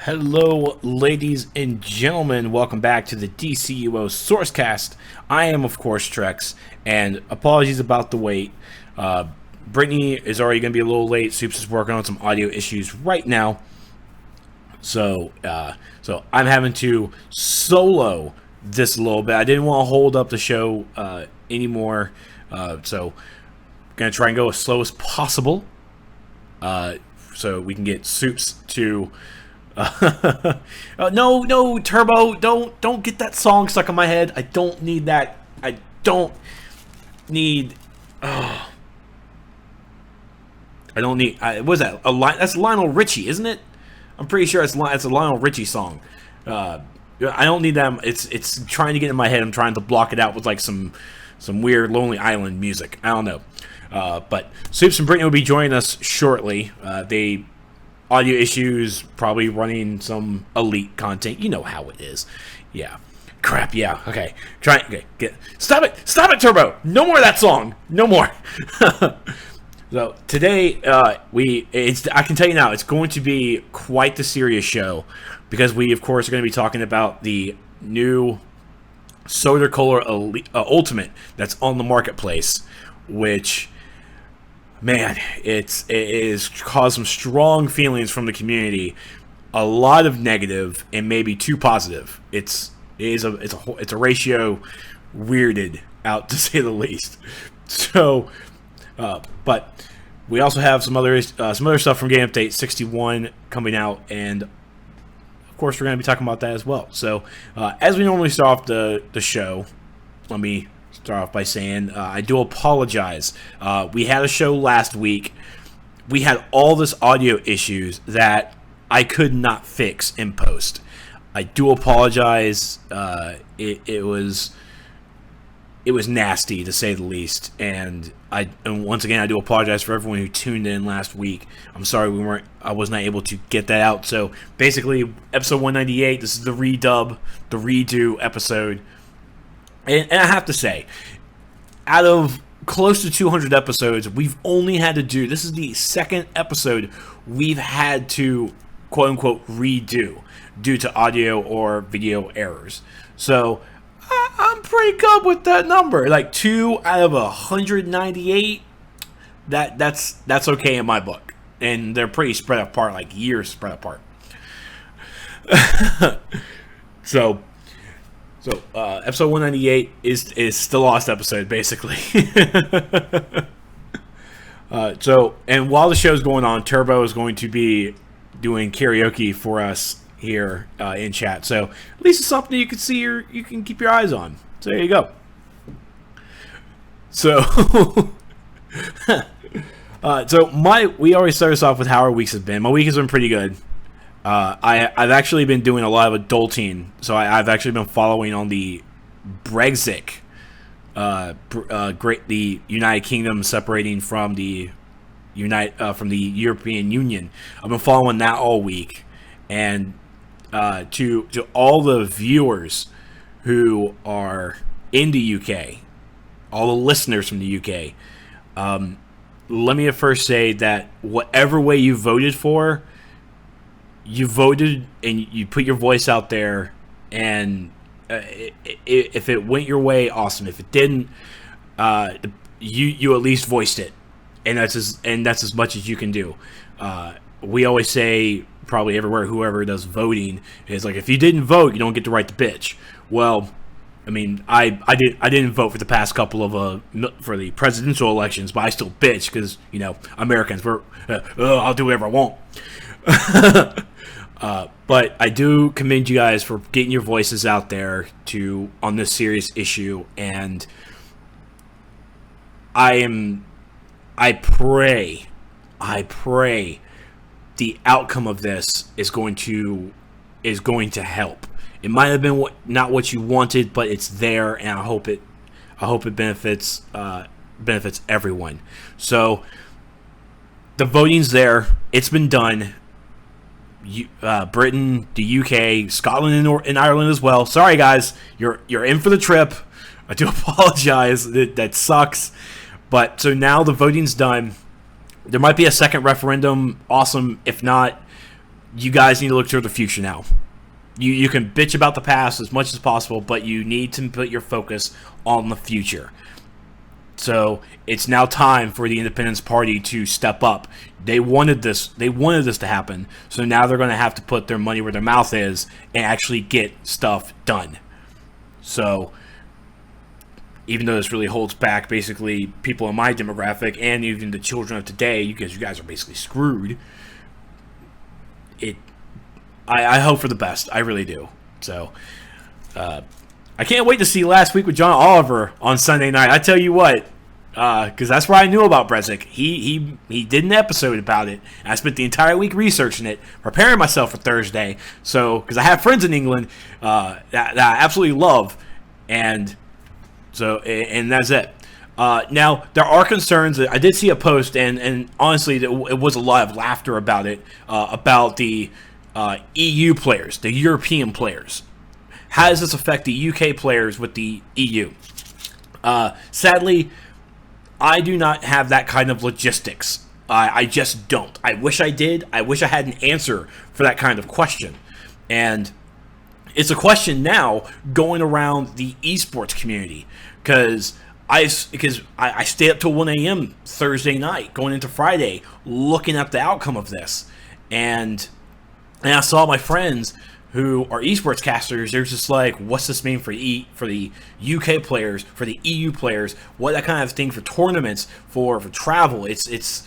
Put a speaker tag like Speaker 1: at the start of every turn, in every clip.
Speaker 1: Hello, ladies and gentlemen. Welcome back to the DCUO Sourcecast. I am, of course, Trex, and apologies about the wait. Brittany is already going to be a little late. Soups is working on some audio issues right now, so I'm having to solo this a little bit. I didn't want to hold up the show anymore, so going to try and go as slow as possible, so we can get Soups to. No, Turbo, don't get that song stuck in my head. I don't need that. I don't need. I don't need. What is that? That's Lionel Richie, isn't it? I'm pretty sure it's a Lionel Richie song. I don't need them. It's trying to get in my head. I'm trying to block it out with like some weird Lonely Island music. I don't know. But Soups and Brittany will be joining us shortly. They. Audio issues, probably running some elite content. You know how it is. Yeah. Crap, yeah. Okay. Stop it, Turbo! No more of that song! No more! So, today, I can tell you now, it's going to be quite the serious show, because we, of course, are going to be talking about the new Soder Cola Ultimate that's on the marketplace, which... Man, it has caused some strong feelings from the community. A lot of negative and maybe too positive. It's a ratio weirded out, to say the least. So, but we also have some other stuff from Game Update 61 coming out, and of course we're going to be talking about that as well. So, as we normally start off the show, let me start off by saying I do apologize. We had a show last week. We had all this audio issues that I could not fix in post. I do apologize. It was nasty, to say the least, and once again I do apologize for everyone who tuned in last week. I'm sorry I was not able to get that out. So basically, episode 198. This is the redo episode. And I have to say, out of close to 200 episodes, we've only had to do, this is the second episode we've had to, quote-unquote, redo due to audio or video errors. So, I'm pretty good with that number. Like, 2 out of 198, that's okay in my book. And they're pretty spread apart, like years spread apart. So, episode 198 is the lost episode, basically. And while the show's going on, Turbo is going to be doing karaoke for us here in chat. So at least it's something you can see or you can keep your eyes on. So there you go. So, we always start us off with how our weeks have been. My week has been pretty good. I've actually been doing a lot of adulting, so I've actually been following on the Brexit, the United Kingdom separating from the European Union. I've been following that all week, and to all the viewers who are in the UK, all the listeners from the UK, let me first say that whatever way you voted for. You voted and you put your voice out there, and if it went your way, awesome. If it didn't, you at least voiced it, and that's as much as you can do. We always say, probably everywhere, whoever does voting is like, if you didn't vote, you don't get to write the bitch. Well, I mean, I didn't vote for the past couple of for the presidential elections, but I still bitch because Americans, I'll do whatever I want. But I do commend you guys for getting your voices out there on this serious issue, and I pray the outcome of this is going to help. It might have been not what you wanted, but it's there, and I hope it benefits everyone. So the voting's there. It's been done. Britain, the UK, Scotland, and Ireland as well. Sorry, guys, you're in for the trip. I do apologize. That sucks. But so now the voting's done. There might be a second referendum. Awesome. If not, you guys need to look toward the future now. You can bitch about the past as much as possible, but you need to put your focus on the future. So it's now time for the Independence Party to step up. They wanted this. They wanted this to happen. So now they're going to have to put their money where their mouth is and actually get stuff done. So even though this really holds back basically people in my demographic and even the children of today, because you guys are basically screwed. I hope for the best. I really do. So I can't wait to see Last Week with John Oliver on Sunday night. I tell you what, because that's where I knew about Brexit. He did an episode about it. And I spent the entire week researching it, preparing myself for Thursday. So because I have friends in England that I absolutely love, and that's it. Now there are concerns. I did see a post, and honestly, it was a lot of laughter about it, about the EU players, the European players. How does this affect the UK players with the EU? Sadly, I do not have that kind of logistics. I just don't. I wish I did. I wish I had an answer for that kind of question. And it's a question now going around the esports community. Because I stay up till 1 a.m. Thursday night, going into Friday, looking at the outcome of this. And I saw my friends who are esports casters. They're just like, what's this mean for the UK players, for the EU players? What that kind of thing for tournaments, for travel? It's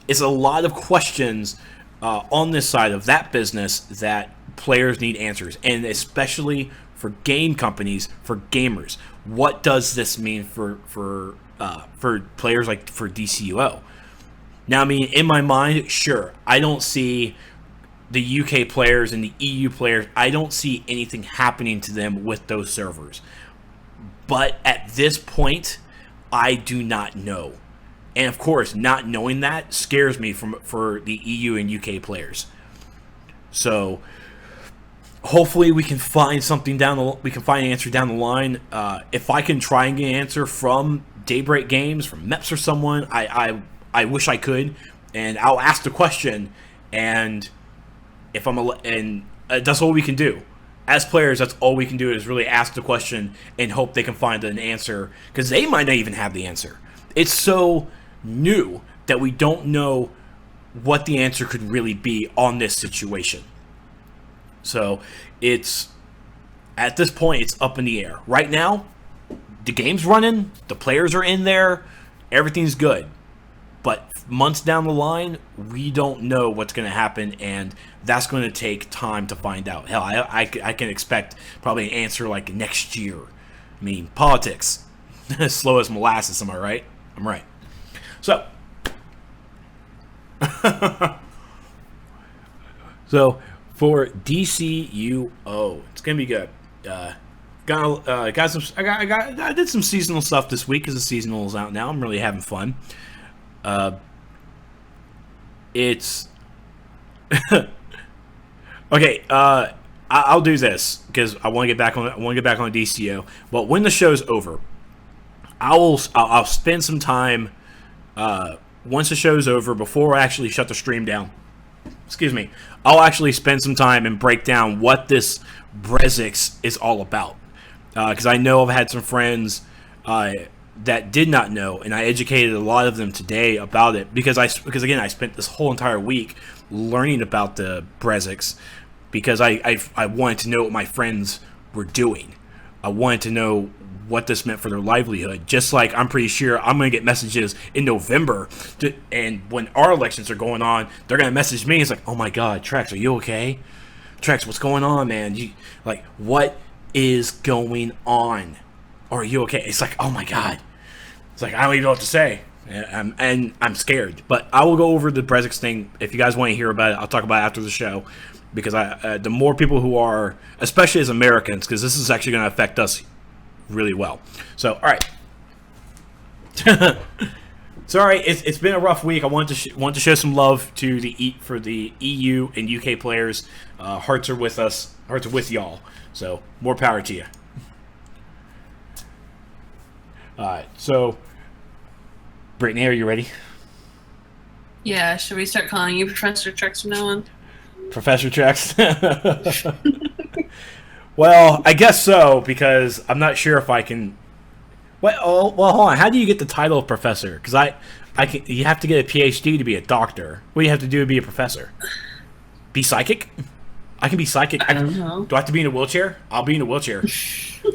Speaker 1: a lot of questions on this side of that business that players need answers, and especially for game companies, for gamers. What does this mean for players like for DCUO? Now, I mean, in my mind, sure, I don't see the UK players and the EU players, I don't see anything happening to them with those servers. But at this point, I do not know. And of course, not knowing that scares me for the EU and UK players. So hopefully we can find something we can find an answer down the line. If I can try and get an answer from Daybreak Games, from MEPS or someone, I wish I could. And I'll ask the question, and that's all we can do. As players, that's all we can do is really ask the question and hope they can find an answer, because they might not even have the answer. It's so new that we don't know what the answer could really be on this situation. So at this point, it's up in the air. Right now, the game's running, the players are in there, everything's good. But months down the line, we don't know what's going to happen, and that's going to take time to find out. Hell, I can expect probably an answer like next year. I mean, politics. Slow as molasses, am I right? I'm right. So, for DCUO, it's going to be good. I did some seasonal stuff this week because the seasonal is out now. I'm really having fun. It's okay. I'll do this because I want to get back on. I want to get back on DCO. But when the show's over, I'll spend some time. Once the show's over, before I actually shut the stream down. Excuse me. I'll actually spend some time and break down what this Brexit is all about. Because I know I've had some friends that did not know, and I educated a lot of them today about it. Because again, I spent this whole entire week learning about the Brexit, because I wanted to know what my friends were doing. I wanted to know what this meant for their livelihood. Just like I'm pretty sure I'm going to get messages in November, and when our elections are going on, they're going to message me. It's like, oh my God, Trex, are you okay? Trex, what's going on, man? What is going on? Are you okay? It's like, oh my God. It's like, I don't even know what to say. And I'm scared. But I will go over the Brexit thing. If you guys want to hear about it, I'll talk about it after the show. Because the more people who are, especially as Americans, because this is actually going to affect us really well. So, all right. Sorry, it's been a rough week. I want to show some love to the EU and UK players. Hearts are with us. Hearts are with y'all. So, more power to you. All right. So, Brittany, are you ready?
Speaker 2: Yeah. Should we start calling you Professor Trex from now on?
Speaker 1: Professor Trex. Well, I guess so, because I'm not sure if I can... Well, hold on. How do you get the title of professor? Because you have to get a PhD to be a doctor. What do you have to do to be a professor? Be psychic? I can be psychic.
Speaker 2: I don't know.
Speaker 1: Do I have to be in a wheelchair? I'll be in a wheelchair.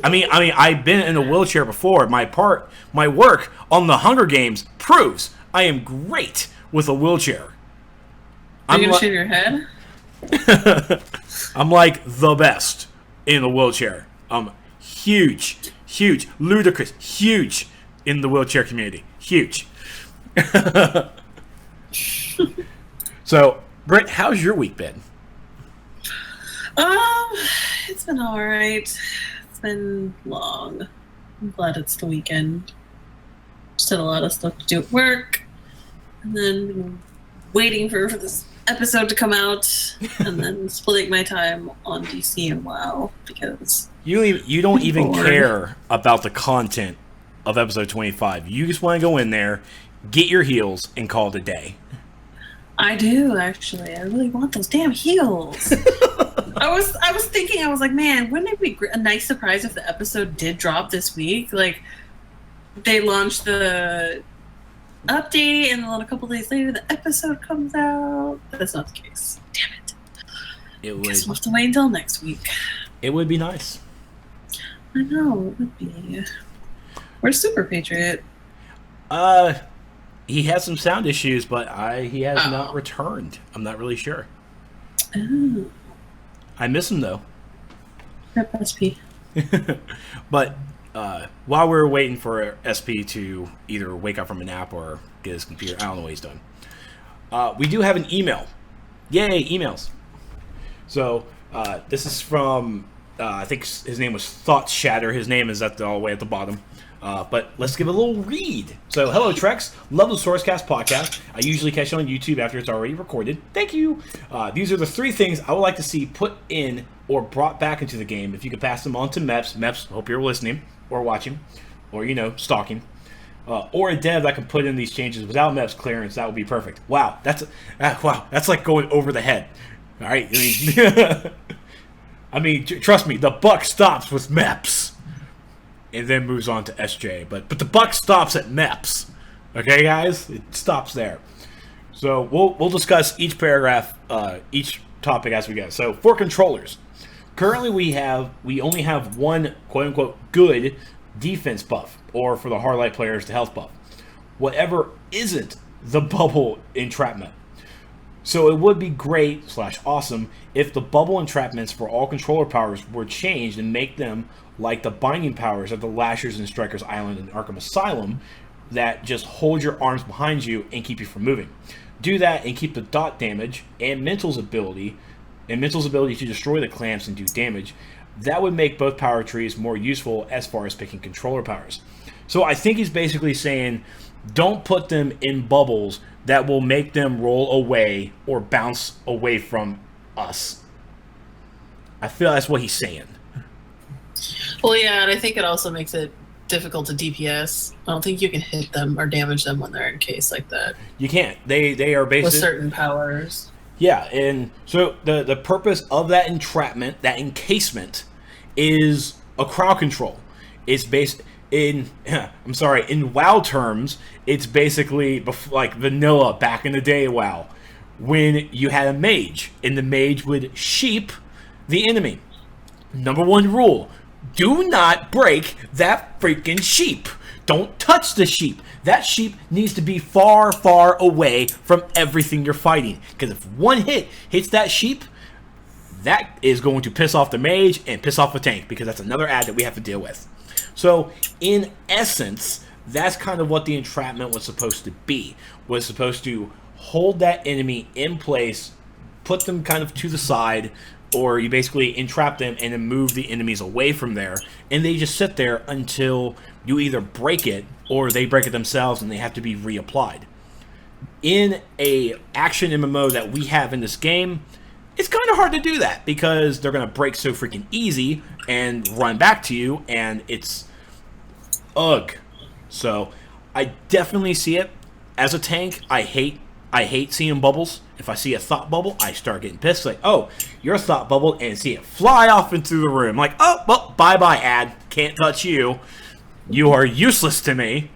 Speaker 1: I mean, I've been in a wheelchair before. My work on the Hunger Games proves I am great with a wheelchair.
Speaker 2: Are you gonna shave your head?
Speaker 1: I'm like the best in a wheelchair. Huge, ludicrous, huge in the wheelchair community. Huge. So, Britt, how's your week been?
Speaker 2: It's been alright. It's been long. I'm glad it's the weekend. Just had a lot of stuff to do at work. And then waiting for this episode to come out. And then splitting my time on DC and WoW. Because
Speaker 1: you don't even care about the content of episode 25. You just want to go in there, get your heals, and call it a day.
Speaker 2: I do, actually. I really want those damn heals. I was thinking, I was like, man, wouldn't it be a nice surprise if the episode did drop this week? Like, they launched the update, and then a couple days later, the episode comes out. But that's not the case. Damn it. Guess we'll have to wait until next week.
Speaker 1: It would be nice.
Speaker 2: I know, it would be. Where's Super Patriot?
Speaker 1: He has some sound issues, but he has not returned. I'm not really sure.
Speaker 2: Oh.
Speaker 1: I miss him, though.
Speaker 2: Rip SP.
Speaker 1: But while we're waiting for SP to either wake up from a nap or get his computer, I don't know what he's doing. We do have an email. Yay, emails. So this is from, I think his name was Thought Shatter. His name is all the way at the bottom. But let's give a little read. So, hello, Trex. Love the Sourcecast podcast. I usually catch it on YouTube after it's already recorded. Thank you. These are the 3 things I would like to see put in or brought back into the game. If you could pass them on to Meps. Meps, hope you're listening or watching or, stalking. Or a dev that can put in these changes without Meps clearance. That would be perfect. Wow. That's like going over the head. All right. I mean, trust me, the buck stops with Meps. And then moves on to SJ. But the buck stops at MEPS. Okay, guys? It stops there. So we'll discuss each paragraph, each topic as we go. So for controllers, currently we only have one quote-unquote good defense buff, or for the hardlight players, the health buff. Whatever isn't the bubble entrapment. So it would be great / awesome if the bubble entrapments for all controller powers were changed and make them like the binding powers of the Lashers in Strikers Island and Arkham Asylum that just hold your arms behind you and keep you from moving. Do that and keep the dot damage and Mental's ability to destroy the clamps and do damage. That would make both power trees more useful as far as picking controller powers. So I think he's basically saying don't put them in bubbles that will make them roll away or bounce away from us. I feel that's what he's saying.
Speaker 3: Well, yeah, and I think it also makes it difficult to DPS. I don't think you can hit them or damage them when they're encased like that.
Speaker 1: You can't. They are basically...
Speaker 3: with certain powers.
Speaker 1: Yeah, and so the purpose of that entrapment, that encasement, is a crowd control. It's based in... in WoW terms, it's basically like vanilla back in the day WoW, when you had a mage, and the mage would sheep the enemy. Number 1 rule... do not break that freaking sheep. Don't touch the sheep. That sheep needs to be far, far away from everything you're fighting. Because if one hit hits that sheep, that is going to piss off the mage and piss off the tank. Because that's another ad that we have to deal with. So, in essence, that's kind of what the entrapment was supposed to be. Was supposed to hold that enemy in place, put them kind of to the side, or you basically entrap them and then move the enemies away from there, and they just sit there until you either break it or they break it themselves and they have to be reapplied. In a action MMO that we have in this game, it's kind of hard to do that because they're going to break so freaking easy and run back to you, and it's ugh. So I definitely see it. As a tank, I hate I hate seeing bubbles. If I see a thought bubble, I start getting pissed. Like, oh, you're a thought bubble, and see it fly off into the room. Like, oh, well, bye-bye, ad. Can't touch you. You are useless to me.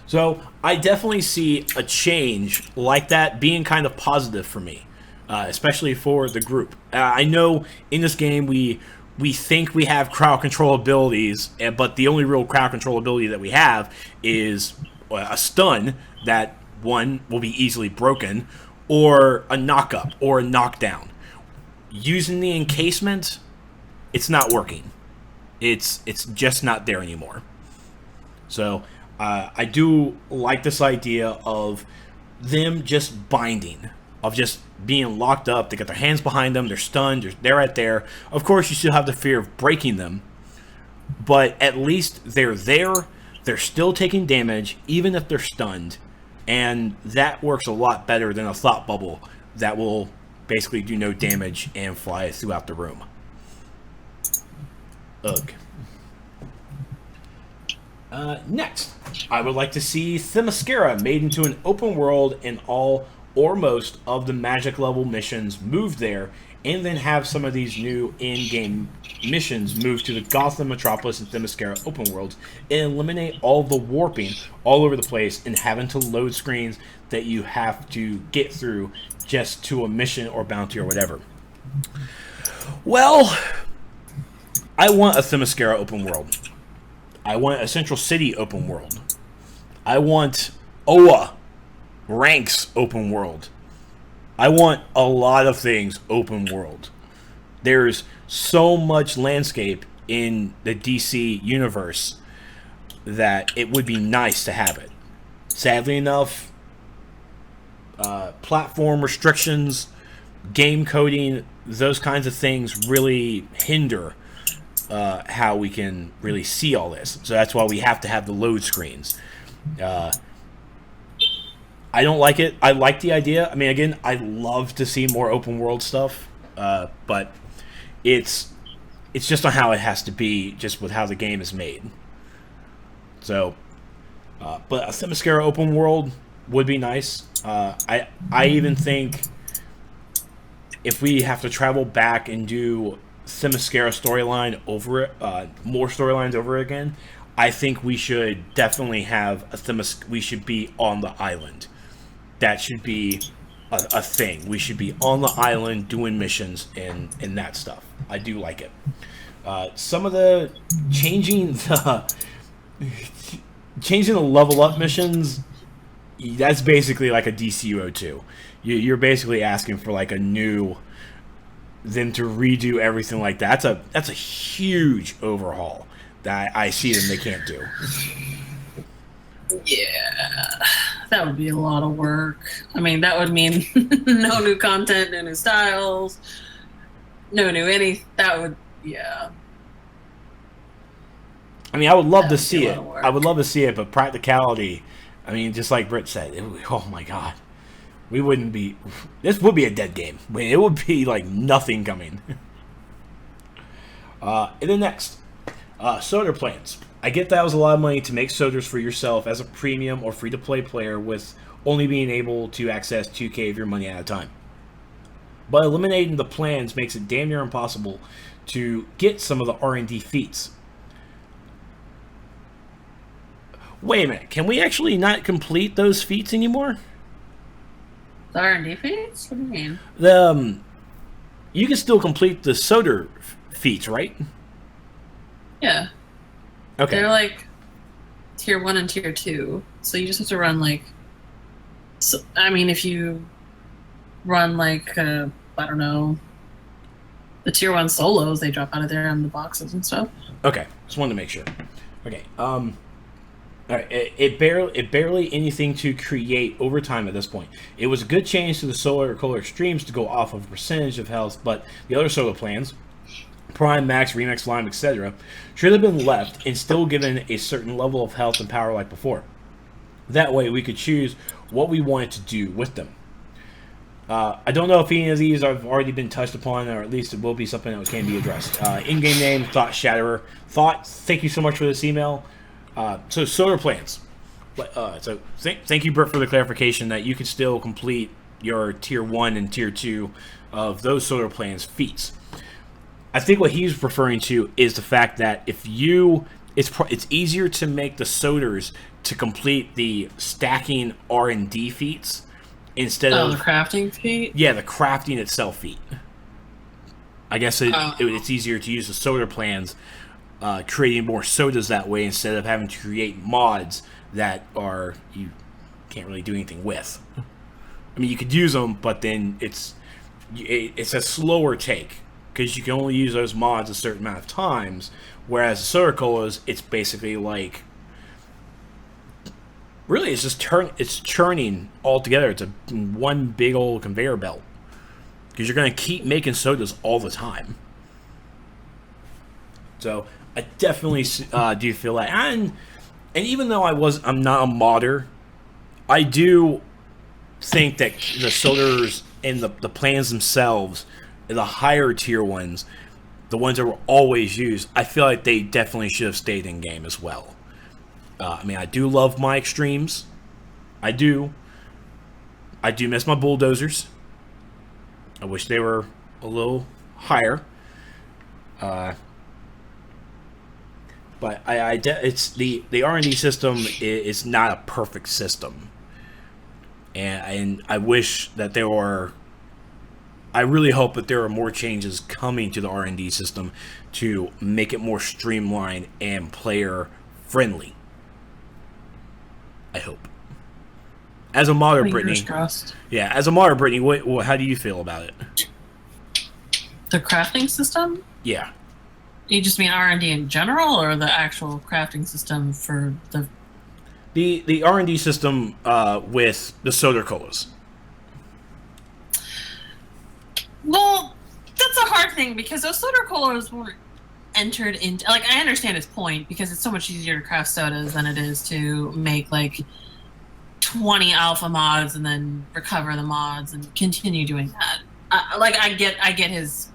Speaker 1: So I definitely see a change like that being kind of positive for me, especially for the group. I know in this game we think we have crowd control abilities, but the only real crowd control ability that we have is a stun that, one, will be easily broken, or a knock-up, or a knockdown. Using the encasement, it's not working. It's just not there anymore. So I do like this idea of them just binding, of just being locked up. They got their hands behind them, they're stunned, they're right there. Of course, you still have the fear of breaking them, but at least they're there. They're still taking damage, even if they're stunned, and that works a lot better than a thought bubble that will basically do no damage and fly throughout the room. Ugh. Next, I would like to see Themyscira made into an open world and all or most of the magic level missions moved there, and then have some of these new in-game missions moved to the Gotham, Metropolis, and Themyscira open worlds, and eliminate all the warping all over the place and having to load screens that you have to get through just to a mission or bounty or whatever. Well, I want a Themyscira open world. I want a Central City open world. I want OA ranks open world. I want a lot of things open world. There's so much landscape in the DC universe that it would be nice to have it. Sadly enough, platform restrictions, game coding, those kinds of things really hinder how we can really see all this. So that's why we have to have the load screens. I don't like it. I like the idea. I mean, again, I'd love to see more open world stuff, but it's just on how it has to be, just with how the game is made. So, but a Themyscira open world would be nice. I even think if we have to travel back and do Themyscira storyline over more storylines over again, I think we should definitely have we should be on the island. That should be a thing. We should be on the island doing missions and that stuff. I do like it. Some of the changing the level up missions, that's basically like a DCUO 2. You're basically asking for like a new, them to redo everything like that. That's a huge overhaul that I see them they can't do.
Speaker 2: Yeah, that would be a lot of work. I mean, that would mean no new content, no new styles, no new that would, yeah.
Speaker 1: I mean, I would love to see it. I would love to see it, but practicality, I mean, just like Britt said, oh my god. We wouldn't be... This would be a dead game. It would be like nothing coming. And then next, Soder plans. I get that was a lot of money to make Soders for yourself as a premium or free-to-play player with only being able to access 2K of your money at a time. But eliminating the plans makes it damn near impossible to get some of the R&D feats. Wait a minute, can we actually not complete those feats anymore?
Speaker 2: The R&D feats? What do you mean?
Speaker 1: You can still complete the Soder feats, right?
Speaker 2: Yeah.
Speaker 1: Okay.
Speaker 2: They're like tier 1 and tier 2. So you just have to run like... So, I mean, if you run like, I don't know, the tier 1 solos, they drop out of there on the boxes and stuff.
Speaker 1: Okay. Just wanted to make sure. Okay. All right. It barely anything to create over time at this point. It was a good change to the Soder Cola streams to go off of a percentage of health, but the other solo plans, Prime, Max, Remix, Lime, etc., should have been left and still given a certain level of health and power like before. That way we could choose what we wanted to do with them. I don't know if any of these have already been touched upon, or at least it will be something that can be addressed. In-game name, Thought Shatterer. Thought, thank you so much for this email. So Soder plans. Thank you, Bert, for the clarification that you can still complete your tier 1 and tier 2 of those solar plans feats. I think what he's referring to is the fact that it's easier to make the Soders to complete the stacking R&D feats instead of
Speaker 3: the crafting feat.
Speaker 1: Yeah, the crafting itself feat. I guess it's easier to use the Soder plans, creating more sodas that way instead of having to create mods that you can't really do anything with. I mean, you could use them, but then it's a slower take because you can only use those mods a certain amount of times. Whereas the Soder Colas, it's basically like really it's just churning all together. It's one big old conveyor belt because you're going to keep making sodas all the time. So I definitely do feel that, and even though I'm not a modder, I do think that the Soders and the plans themselves, the higher tier ones, the ones that were always used, I feel like they definitely should have stayed in game as well. I mean, I do love my extremes. I do miss my bulldozers. I wish they were a little higher. But it's the R&D system is not a perfect system, and I wish that there were. I really hope that there are more changes coming to the R&D system to make it more streamlined and player friendly. I hope. As a modder, Brittany. Yeah, as a modder, Brittany, how do you feel about it?
Speaker 2: The crafting system?
Speaker 1: Yeah.
Speaker 2: You just mean R&D in general, or the actual crafting system for
Speaker 1: the R&D system with the Soder Colas?
Speaker 2: Well, that's a hard thing because those Soder Colas weren't entered into. Like, I understand his point because it's so much easier to craft sodas than it is to make like 20 alpha mods and then recover the mods and continue doing that. I get his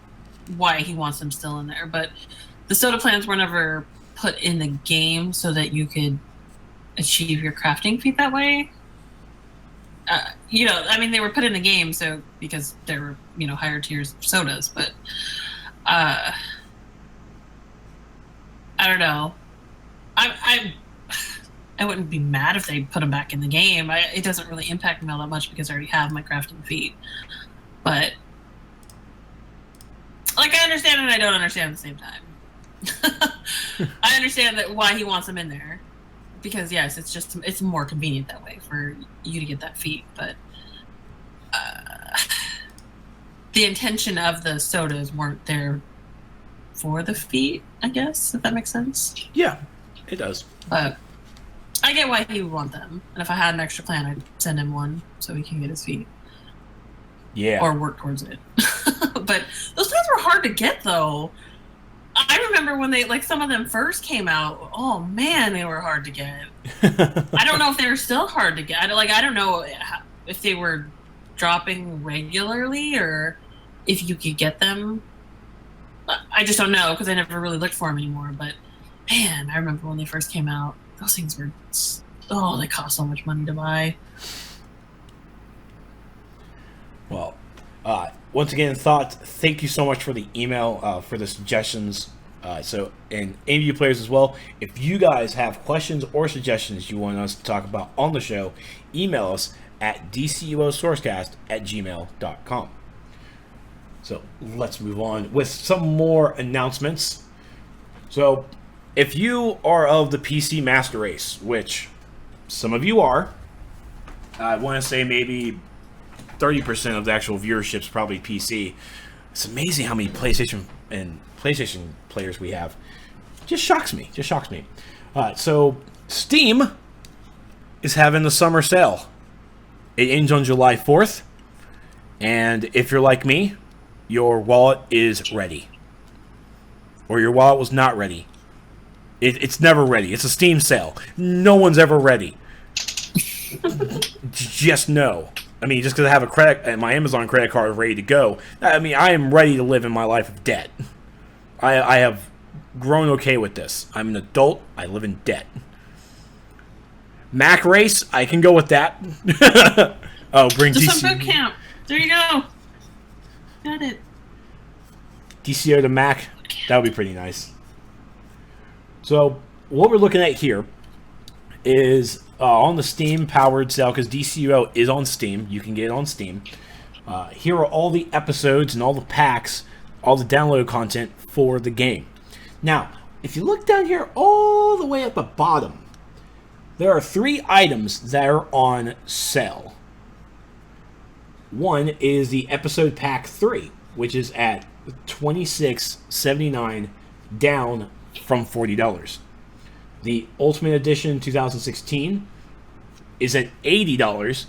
Speaker 2: why he wants them still in there, but the soda plans were never put in the game so that you could achieve your crafting feat that way. I mean, they were put in the game so because there were higher tiers of sodas, but I don't know. I wouldn't be mad if they put them back in the game. It doesn't really impact me all that much because I already have my crafting feat. But like, I understand and I don't understand at the same time. I understand that why he wants them in there. Because yes, it's more convenient that way for you to get that feat, but the intention of the sodas weren't there for the feat, I guess, if that makes sense.
Speaker 1: Yeah, it does.
Speaker 2: But I get why he would want them, and if I had an extra plan, I'd send him one so he can get his feat.
Speaker 1: Yeah.
Speaker 2: Or work towards it. But those plans were hard to get, though. I remember when some of them first came out. Oh man, they were hard to get. I don't know if they were still hard to get. I don't know if they were dropping regularly or if you could get them. I just don't know because I never really looked for them anymore. But man, I remember when they first came out. Those things were they cost so much money to buy.
Speaker 1: Well. Once again, thank you so much for the email, for the suggestions. And any of you players as well, if you guys have questions or suggestions you want us to talk about on the show, email us at dcuosourcecast@gmail.com. So let's move on with some more announcements. So if you are of the PC Master Race, which some of you are, I want to say maybe 30% of the actual viewership is probably PC. It's amazing how many PlayStation players we have. Just shocks me. So Steam is having the summer sale. It ends on July 4th. And if you're like me, your wallet is ready. Or your wallet was not ready. It's never ready. It's a Steam sale. No one's ever ready. Just know. I mean, just because I have my Amazon credit card ready to go, I mean, I am ready to live in my life of debt. I have grown okay with this. I'm an adult. I live in debt. Mac race, I can go with that. Oh, bring
Speaker 2: Just some
Speaker 1: DCUO.
Speaker 2: boot camp. There you go. Got it.
Speaker 1: DCO to Mac. That would be pretty nice. So what we're looking at here is on the Steam powered sale, because DCUO is on Steam. You can get it on Steam. Here are all the episodes and all the packs, all the download content for the game. Now, if you look down here all the way at the bottom, there are 3 items that are on sale. One is the episode pack 3, which is at $26.79, down from $40. The Ultimate Edition 2016 is at $80,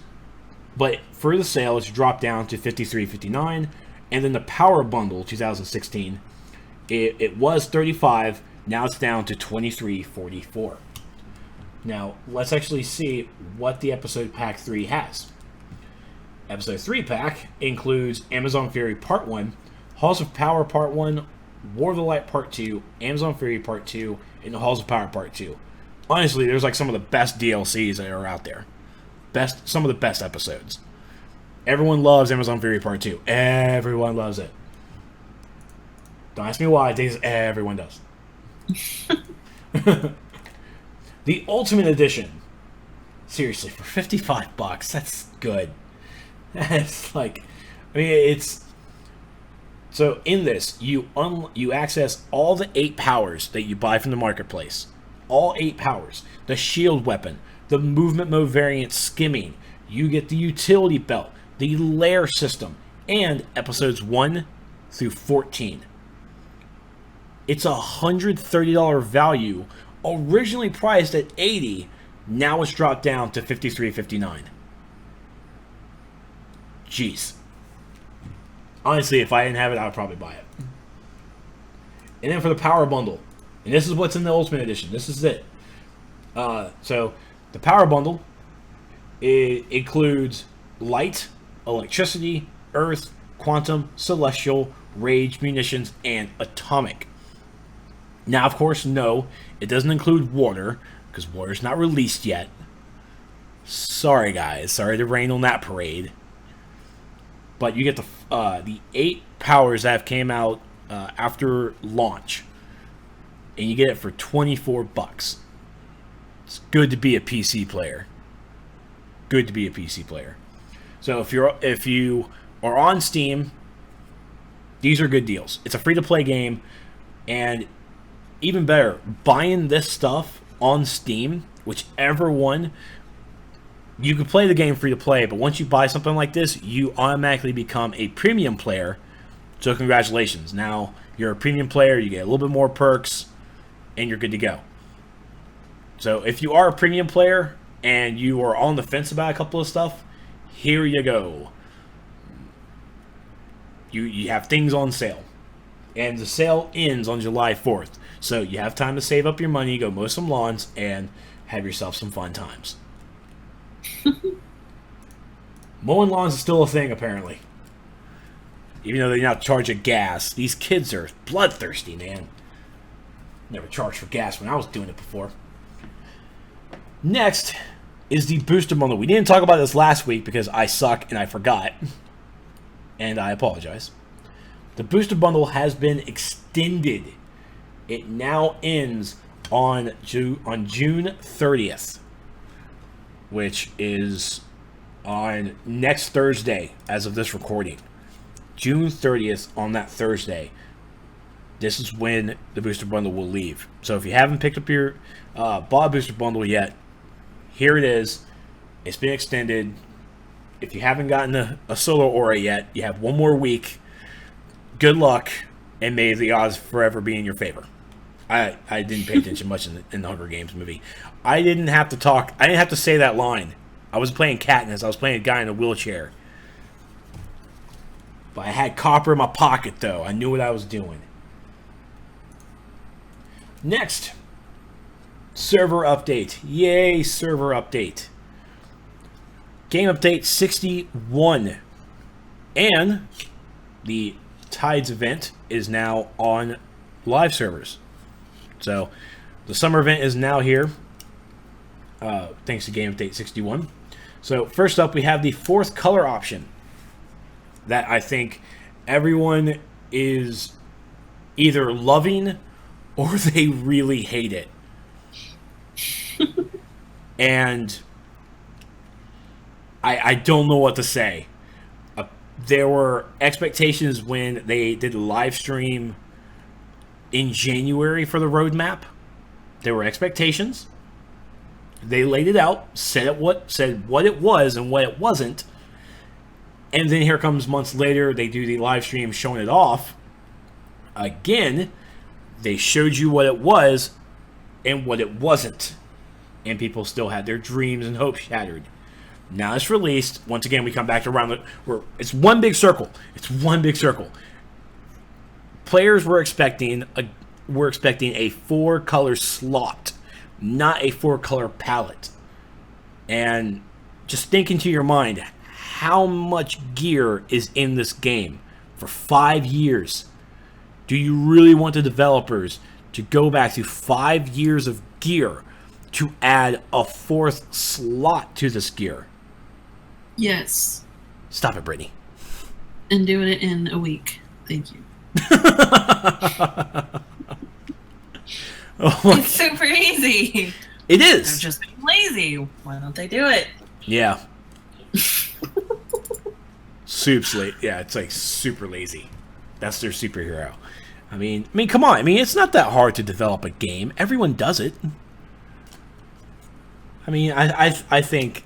Speaker 1: but for the sale it's dropped down to $53.59. And then the Power Bundle 2016, it was $35, now it's down to $23.44. Now let's actually see what the episode pack 3 has. Episode 3 pack includes Amazon Fury Part 1, Halls of Power Part 1, War of the Light Part 2, Amazon Fury Part 2, and Halls of Power Part 2. Honestly, there's like some of the best DLCs that are out there. Some of the best episodes. Everyone loves Amazon Fury Part 2. Everyone loves it. Don't ask me why, everyone does. The Ultimate Edition. Seriously, for $55, that's good. That's like, I mean, it's... So in this, you access all the 8 powers that you buy from the marketplace. All 8 powers. The shield weapon, the movement mode variant skimming. You get the utility belt, the lair system, and episodes 1 through 14. It's a $130 value, originally priced at $80. Now it's dropped down to $53.59. Jeez. Honestly, if I didn't have it, I would probably buy it. And then for the Power Bundle, and this is what's in the Ultimate Edition. This is it. So the Power Bundle, it includes light, electricity, earth, quantum, celestial, rage, munitions, and atomic. Now, of course, no, it doesn't include water, because water's not released yet. Sorry, guys. Sorry to rain on that parade. But you get the 8 powers that have came out after launch, and you get it for $24. It's good to be a PC player. Good to be a PC player. So if you are on Steam, these are good deals. It's a free-to-play game, and even better, buying this stuff on Steam, whichever one. You can play the game free to play, but once you buy something like this, you automatically become a premium player. So congratulations. Now you're a premium player, you get a little bit more perks, and you're good to go. So if you are a premium player and you are on the fence about a couple of stuff, here you go. You have things on sale. And the sale ends on July 4th. So you have time to save up your money, go mow some lawns, and have yourself some fun times. Mowing lawns is still a thing, apparently. Even though they now charge a gas. These kids are bloodthirsty, man. Never charged for gas when I was doing it before. Next is the booster bundle. We didn't talk about this last week because I suck and I forgot. And I apologize. The booster bundle has been extended. It now ends on June 30th. Which is on next Thursday as of this recording. June 30th on that Thursday. This is when the booster bundle will leave. So if you haven't picked up your bought booster bundle yet, here it is. It's been extended. If you haven't gotten a solo aura yet, you have one more week. Good luck, and may the odds forever be in your favor. I didn't pay attention much in the Hunger Games movie. I didn't have to talk. I didn't have to say that line. I was playing Katniss. I was playing a guy in a wheelchair. But I had copper in my pocket, though. I knew what I was doing. Next. Server update. Yay, server update. Game update 61. And the Tides event is now on live servers. So, the summer event is now here. thanks to Game Update 61. So first up, we have the fourth color option that I think everyone is either loving or they really hate it. And I don't know what to say. There were expectations when they did a live stream in January for the roadmap. There were expectations. They laid it out, said what it was and what it wasn't. And then here comes months later, they do the live stream showing it off. Again, they showed you what it was and what it wasn't. And people still had their dreams and hopes shattered. Now it's released. Once again, we come back to where it's one big circle. It's one big circle. Players were expecting a 4-color slot, not a 4-color palette. And just think into your mind, how much gear is in this game for 5 years? Do you really want the developers to go back to 5 years of gear to add a 4th slot to this gear?
Speaker 2: Yes.
Speaker 1: Stop it, Brittany.
Speaker 2: And doing it in a week. Thank you. It's super easy.
Speaker 1: It is.
Speaker 2: They're just being lazy. Why don't they do it?
Speaker 1: Yeah. Soup's late. Yeah, it's like super lazy. That's their superhero. I mean, come on. I mean, it's not that hard to develop a game. Everyone does it. I mean, I think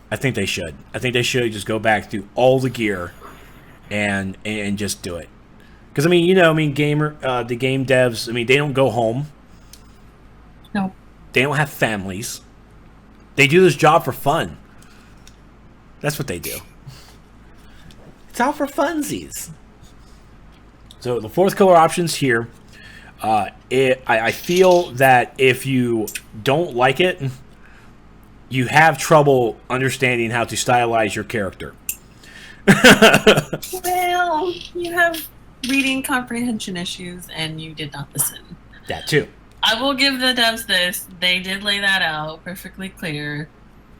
Speaker 1: they should. I think they should just go back to all the gear and just do it. Because the game devs, they don't go home.
Speaker 2: No.
Speaker 1: They don't have families. They do this job for fun. That's what they do. It's all for funsies. So the 4th color option's here. I feel that if you don't like it, you have trouble understanding how to stylize your character.
Speaker 2: Well, you have reading comprehension issues and you did not listen.
Speaker 1: That too.
Speaker 2: I will give the devs this. They did lay that out perfectly clear.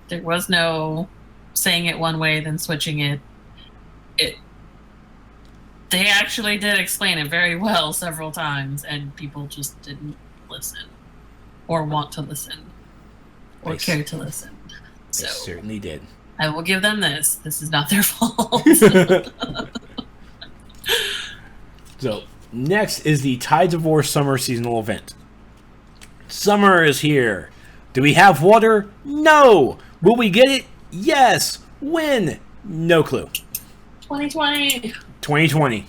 Speaker 2: There was no saying it one way, then switching it. They actually did explain it very well several times, and people just didn't listen. Or want to listen. Or care to listen.
Speaker 1: They certainly did.
Speaker 2: I will give them this. This is not their fault.
Speaker 1: So, next is the Tides of War Summer Seasonal Event. Summer is here. Do we have water? No! Will we get it? Yes! When? No clue.
Speaker 2: 2020.
Speaker 1: 2020.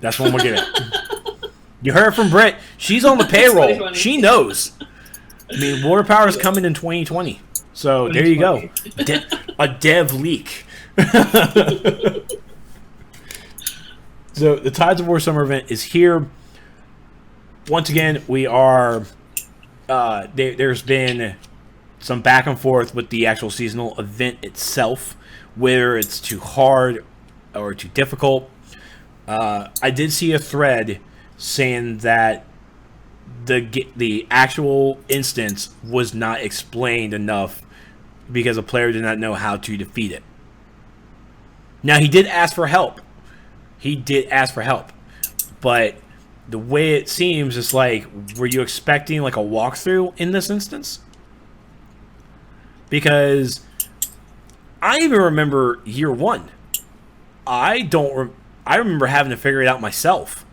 Speaker 1: That's when we'll get it. You heard from Britt. She's on the payroll. She knows. Water power is coming in 2020. So there you go. A dev leak. So the Tides of War Summer Event is here. Once again, we are... there's been some back and forth with the actual seasonal event itself, whether it's too hard or too difficult. I did see a thread saying that the actual instance was not explained enough because a player did not know how to defeat it. Now, he did ask for help. But the way it seems is like, were you expecting like a walkthrough in this instance? Because I even remember year one. I remember having to figure it out myself.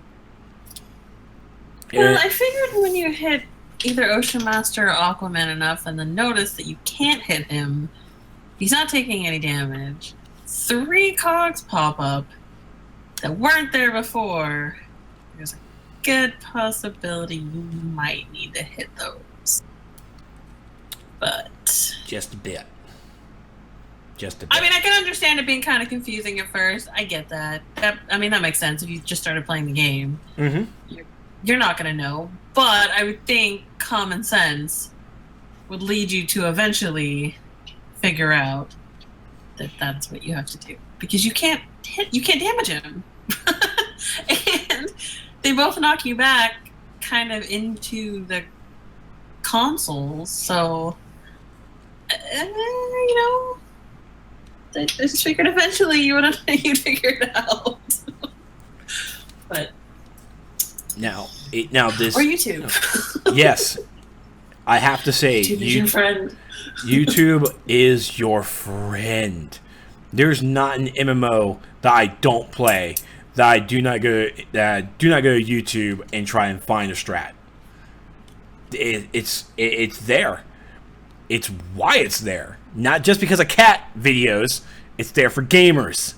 Speaker 2: Well, I figured when you hit either Ocean Master or Aquaman enough and then notice that you can't hit him, he's not taking any damage, 3 cogs pop up that weren't there before, there's a good possibility you might need to hit those. But...
Speaker 1: just a bit.
Speaker 2: I mean, I can understand it being kind of confusing at first. I get that. That makes sense if you just started playing the game.
Speaker 1: Mm-hmm.
Speaker 2: You're not going to know. But I would think common sense would lead you to eventually figure out that that's what you have to do. Because you can't damage him. And they both knock you back kind of into the consoles, so You know, I just figured eventually you'd figure it out. But
Speaker 1: Now this
Speaker 2: or YouTube.
Speaker 1: Yes, I have to say,
Speaker 2: YouTube is your friend.
Speaker 1: YouTube is your friend. There's not an MMO that I don't play that I do not go to YouTube and try and find a strat. It's there. It's why it's there. Not just because of cat videos. It's there for gamers.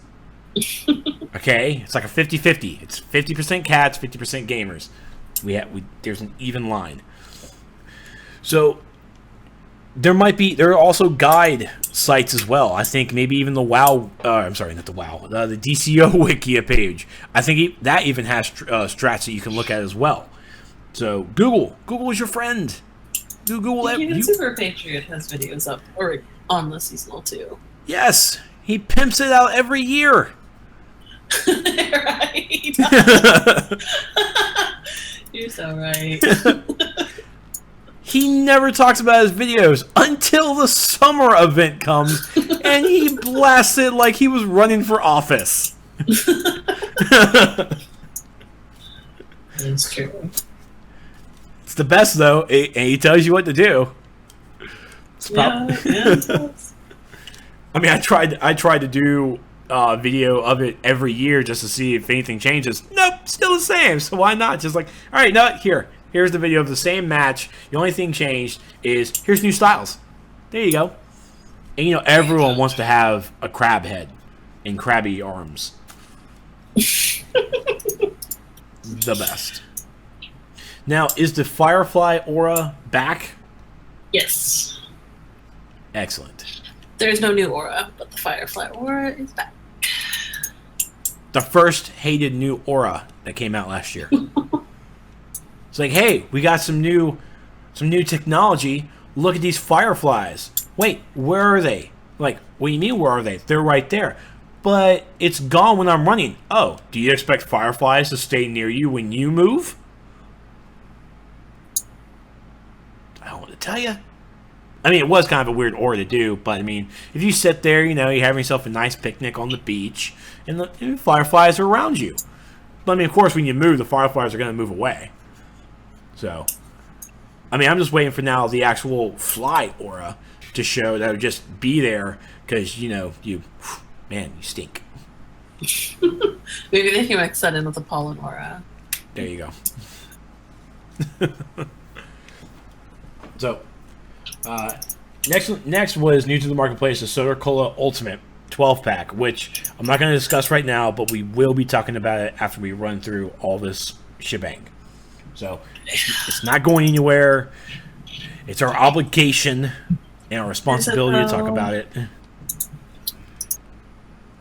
Speaker 1: Okay? It's like a 50-50. It's 50% cats, 50% gamers. There's an even line. So there are also guide sites as well. I think maybe even the WoW. I'm sorry, not the WoW. The DCUO Wikia page. I think that even has strats that you can look at as well. So Google is your friend. Google
Speaker 2: Even Super Patriot has videos up or on the seasonal too.
Speaker 1: Yes, he pimps it out every year.
Speaker 2: Right. You're so right.
Speaker 1: He never talks about his videos until the summer event comes, and he blasts it like he was running for office.
Speaker 2: It's true.
Speaker 1: It's the best, though, and he tells you what to do.
Speaker 2: Yeah.
Speaker 1: I mean, I tried to do a video of it every year just to see if anything changes. Nope, still the same. So why not? Just like, all right, no, here's the video of the same match. The only thing changed is here's new styles. There you go. And everyone wants to have a crab head and crabby arms. The best. Now, is the Firefly aura back?
Speaker 2: Yes.
Speaker 1: Excellent.
Speaker 2: There's no new aura, but the Firefly aura is back.
Speaker 1: The first hated new aura that came out last year. It's like, hey, we got some new technology. Look at these fireflies. Wait, where are they? Like, what do you mean, where are they? They're right there. But it's gone when I'm running. Oh, do you expect fireflies to stay near you when you move? I don't want to tell you. I mean, it was kind of a weird aura to do, but I mean, if you sit there, you're having yourself a nice picnic on the beach, and the fireflies are around you. But I mean, of course, when you move, the fireflies are going to move away. So, I mean, I'm just waiting for now the actual fly aura to show that would just be there, because, you stink.
Speaker 2: Maybe they can mix that in with the pollen aura.
Speaker 1: There you go. So, next was new to the marketplace, the Soder Cola Ultimate 12-pack, which I'm not going to discuss right now, but we will be talking about it after we run through all this shebang. So, it's not going anywhere. It's our obligation and our responsibility to talk about it.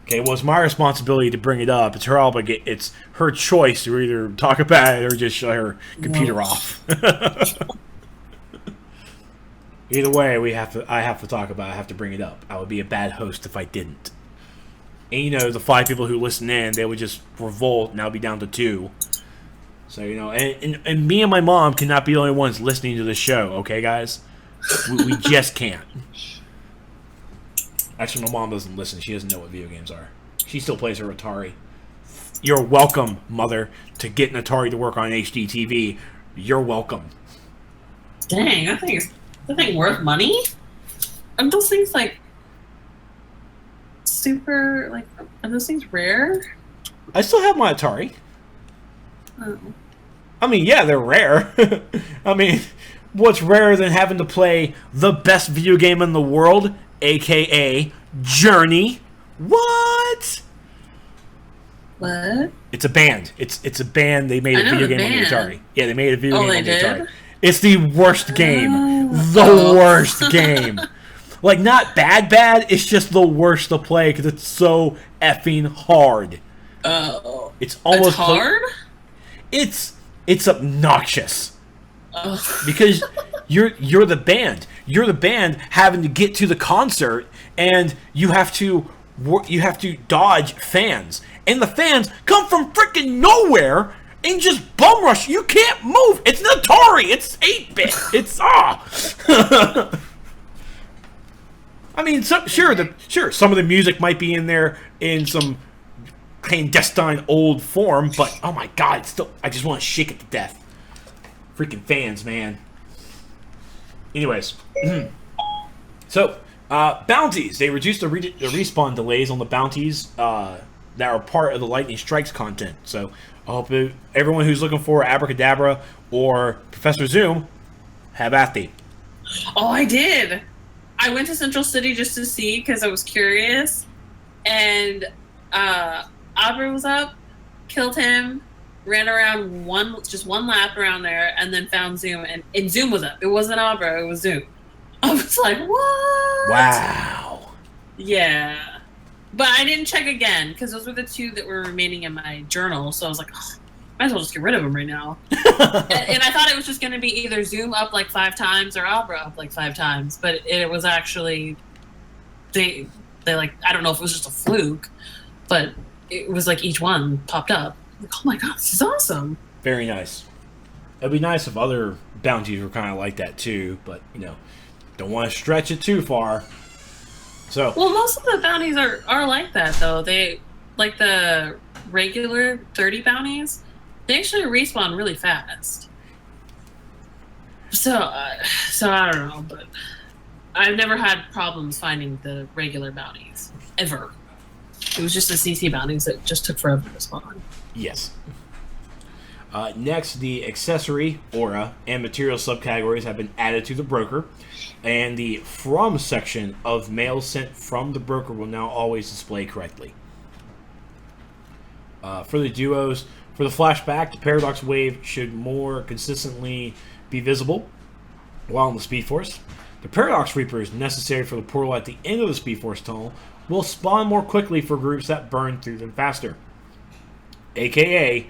Speaker 1: Okay, well, it's my responsibility to bring it up. It's her it's her choice to either talk about it or just shut her computer off. Either way, I have to talk about it. I have to bring it up. I would be a bad host if I didn't. And the 5 people who listen in, they would just revolt, and I'll be down to 2. So, and me and my mom cannot be the only ones listening to the show, okay, guys? We just can't. Actually, my mom doesn't listen. She doesn't know what video games are. She still plays her Atari. You're welcome, mother, to get an Atari to work on HD TV. You're welcome.
Speaker 2: Dang, that thing worth money? Aren't those things super are those things rare?
Speaker 1: I still have my Atari.
Speaker 2: Oh.
Speaker 1: I mean, yeah, they're rare. I mean, what's rarer than having to play the best video game in the world, aka Journey? What?
Speaker 2: What?
Speaker 1: It's a band. It's a band. They made a video game on the Atari. Yeah, they made a video game on the Atari. It's the worst game. The worst game. Like, not bad. It's just the worst to play because it's so effing hard.
Speaker 2: Oh.
Speaker 1: It's almost
Speaker 2: hard?
Speaker 1: It's obnoxious.
Speaker 2: Oh.
Speaker 1: Because you're the band. You're the band having to get to the concert, and you have to dodge fans. And the fans come from freaking nowhere and just bum rush. You can't move. It's an Atari. It's 8-bit. It's I mean, sure, some of the music might be in there in some clandestine old form, but oh my god, I just want to shake it to death. Freaking fans, man. Anyways, so bounties. They reduced the respawn delays on the bounties that are part of the Lightning Strikes content. So I hope everyone who's looking for Abracadabra or Professor Zoom, have at thee.
Speaker 2: Oh, I did. I went to Central City just to see because I was curious, and Abra was up, killed him, ran around just one lap around there, and then found Zoom, and Zoom was up. It wasn't Abra, it was Zoom. I was like, what?
Speaker 1: Wow.
Speaker 2: Yeah. But I didn't check again because those were the two that were remaining in my journal. So I was like, oh, might as well just get rid of them right now. and I thought it was just going to be either Zoom up like 5 times or Abra up like 5 times. But it was actually, they like, I don't know if it was just a fluke, but it was like each one popped up. Like, oh my god, this is awesome.
Speaker 1: Very nice. It'd be nice if other bounties were kind of like that too, but, don't want to stretch it too far. So.
Speaker 2: Well, most of the bounties are like that, though. They, like the regular 30 bounties, they actually respawn really fast. So I don't know, but I've never had problems finding the regular bounties, ever. It was just the CC bounties that just took forever to spawn.
Speaker 1: Yes. Next, the accessory, aura, and material subcategories have been added to the broker, and the from section of mail sent from the broker will now always display correctly. For the duos, for the flashback, the Paradox Wave should more consistently be visible while in the Speed Force. The Paradox Reapers necessary for the portal at the end of the Speed Force tunnel will spawn more quickly for groups that burn through them faster, aka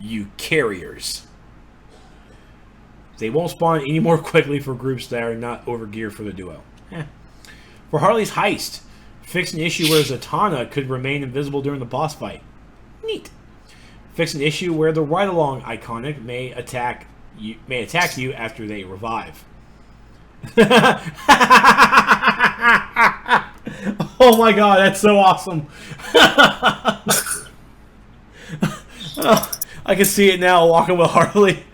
Speaker 1: you carriers. They won't spawn any more quickly for groups that are not overgeared for the duo. For Harley's Heist, fix an issue where Zatanna could remain invisible during the boss fight. Neat. Fix an issue where the ride-along iconic may attack you after they revive. Oh my god, that's so awesome. I can see it now, walking with Harley.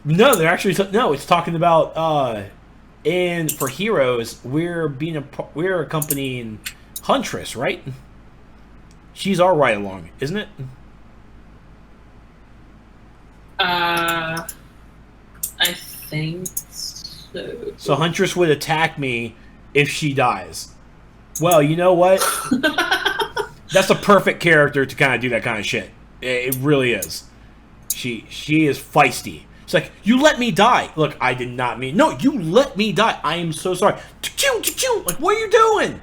Speaker 1: No, they're actually no. It's talking about and for heroes, we're accompanying Huntress, right? She's our ride along, isn't it?
Speaker 2: I think so.
Speaker 1: So Huntress would attack me if she dies. Well, you know what? That's a perfect character to kind of do that kind of shit. It really is. She is feisty. It's like, you let me die. Look, I did not mean... No, you let me die. I am so sorry. Like, what are you doing?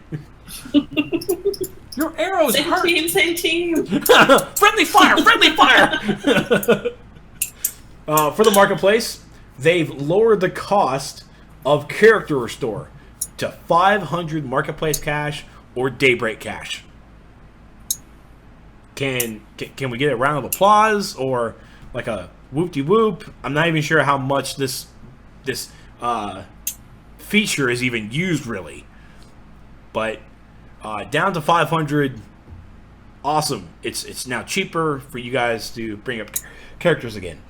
Speaker 1: Your arrows hurt.
Speaker 2: Same team.
Speaker 1: Friendly fire! Friendly fire! For the marketplace, they've lowered the cost of character restore to 500 marketplace cash or daybreak cash. Can we get a round of applause or like a whoop-de-whoop? I'm not even sure how much this feature is even used really, but down to 500. Awesome. It's now cheaper for you guys to bring up characters again.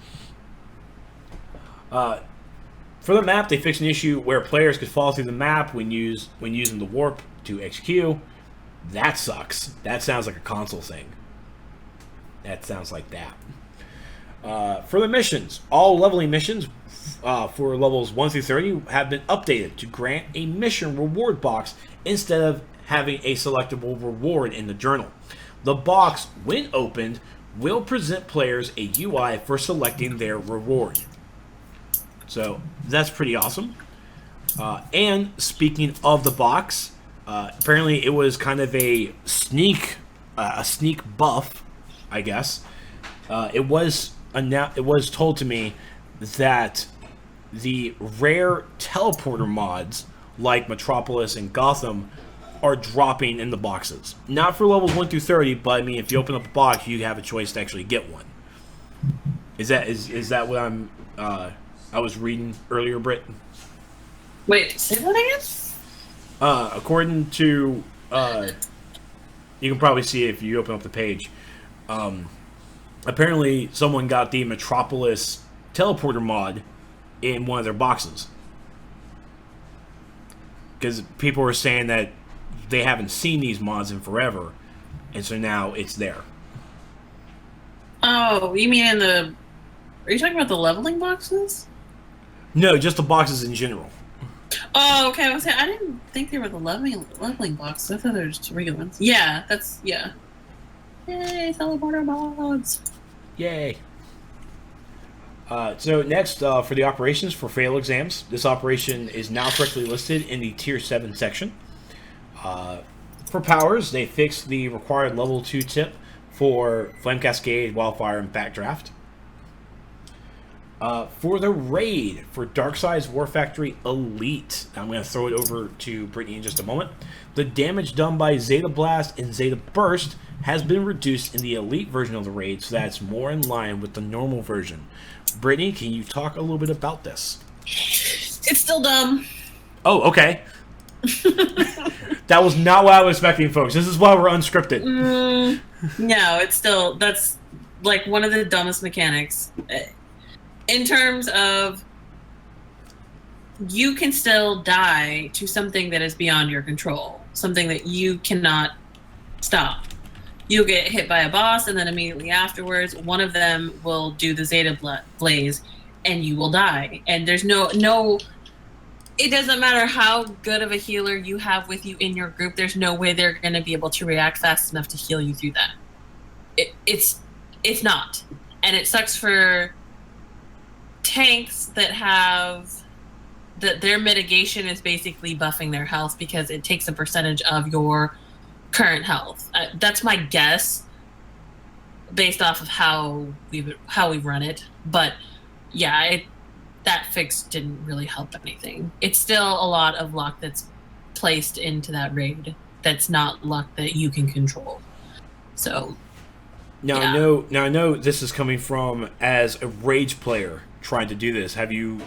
Speaker 1: For the map, they fixed an issue where players could fall through the map when using the warp to HQ. That sucks. That sounds like a console thing. That sounds like that. For the missions, all leveling missions for levels 1 through 30 have been updated to grant a mission reward box instead of having a selectable reward in the journal. The box, when opened, will present players a UI for selecting their reward. So that's pretty awesome. And speaking of the box, apparently it was kind of a sneak buff, I guess. It was told to me that the rare teleporter mods like Metropolis and Gotham are dropping in the boxes. Not for levels 1 through 30, but I mean, if you open up a box, you have a choice to actually get one. Is that what I'm I was reading earlier, Britt.
Speaker 2: Wait, say that again?
Speaker 1: According to, you can probably see it if you open up the page. Apparently, someone got the Metropolis teleporter mod in one of their boxes. Because people were saying that they haven't seen these mods in forever, and so now it's there.
Speaker 2: Oh, you mean in the... Are you talking about the leveling boxes?
Speaker 1: No, just the boxes in general.
Speaker 2: Oh, okay. I didn't think they were the leveling boxes. I thought they were just regular ones. Yeah, that's... Yeah. Yay, teleporter mods.
Speaker 1: Yay. So next, for the operations for fail exams, this operation is now correctly listed in the Tier 7 section. For powers, they fixed the required level 2 tip for Flame Cascade, Wildfire, and Backdraft. For the raid, for Darkside's War Factory Elite, I'm going to throw it over to Brittany in just a moment. The damage done by Zeta Blast and Zeta Burst has been reduced in the Elite version of the raid, so that it's more in line with the normal version. Brittany, can you talk a little bit about this?
Speaker 2: It's still dumb.
Speaker 1: Oh, okay. That was not what I was expecting, folks. This is why we're unscripted.
Speaker 2: No, it's still... That's, like, one of the dumbest mechanics. In terms of... You can still die to something that is beyond your control. Something that you cannot stop. You'll get hit by a boss, and then immediately afterwards, one of them will do the Zeta Blaze, and you will die. And there's no... It doesn't matter how good of a healer you have with you in your group, there's no way they're going to be able to react fast enough to heal you through that. It's not. And it sucks for tanks that have... that their mitigation is basically buffing their health because it takes a percentage of your current health. That's my guess based off of how we've run it. But yeah, that fix didn't really help anything. It's still a lot of luck that's placed into that raid that's not luck that you can control. So
Speaker 1: now yeah. I know this is coming from as a rage player trying to do this. Have you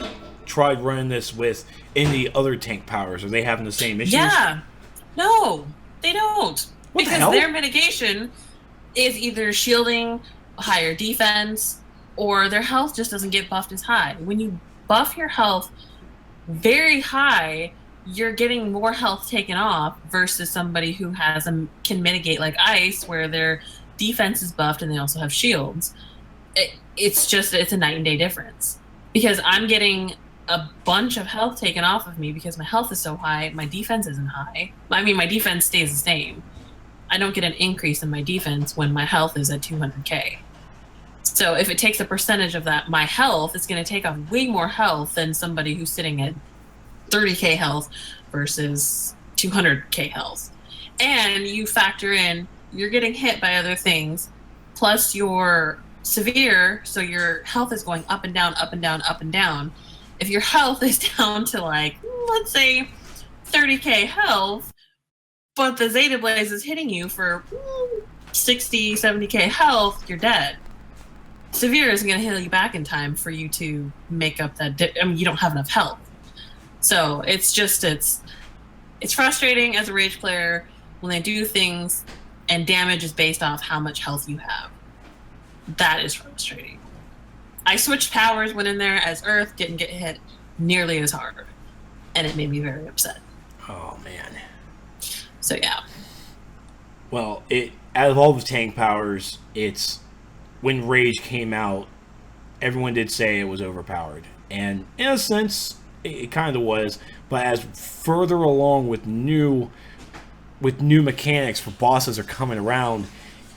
Speaker 1: tried running this with any other tank powers? Are they having the same issues?
Speaker 2: Yeah. No, they don't.
Speaker 1: What
Speaker 2: because
Speaker 1: the hell?
Speaker 2: Their mitigation is either shielding, higher defense, or their health just doesn't get buffed as high. When you buff your health very high, you're getting more health taken off versus somebody who can mitigate like ice, where their defense is buffed and they also have shields. It's a night and day difference. Because I'm getting a bunch of health taken off of me because my health is so high, my defense isn't high. I mean, my defense stays the same. I don't get an increase in my defense when my health is at 200k. So if it takes a percentage of that, my health is going to take off way more health than somebody who's sitting at 30k health versus 200k health. And you factor in, you're getting hit by other things, plus you're severe, so your health is going up and down, up and down, up and down. If your health is down to like, let's say 30k health, but the Zeta Blaze is hitting you for 60, 70k health, you're dead. Severe isn't going to heal you back in time for you to make up that... you don't have enough health. So it's frustrating as a rage player when they do things and damage is based off how much health you have. That is frustrating. I switched powers, went in there as Earth, didn't get hit nearly as hard. And it made me very upset.
Speaker 1: Oh, man.
Speaker 2: So, yeah.
Speaker 1: Well, out of all the tank powers, when Rage came out, everyone did say it was overpowered. And in a sense, it kind of was. But as further along with new mechanics for bosses are coming around,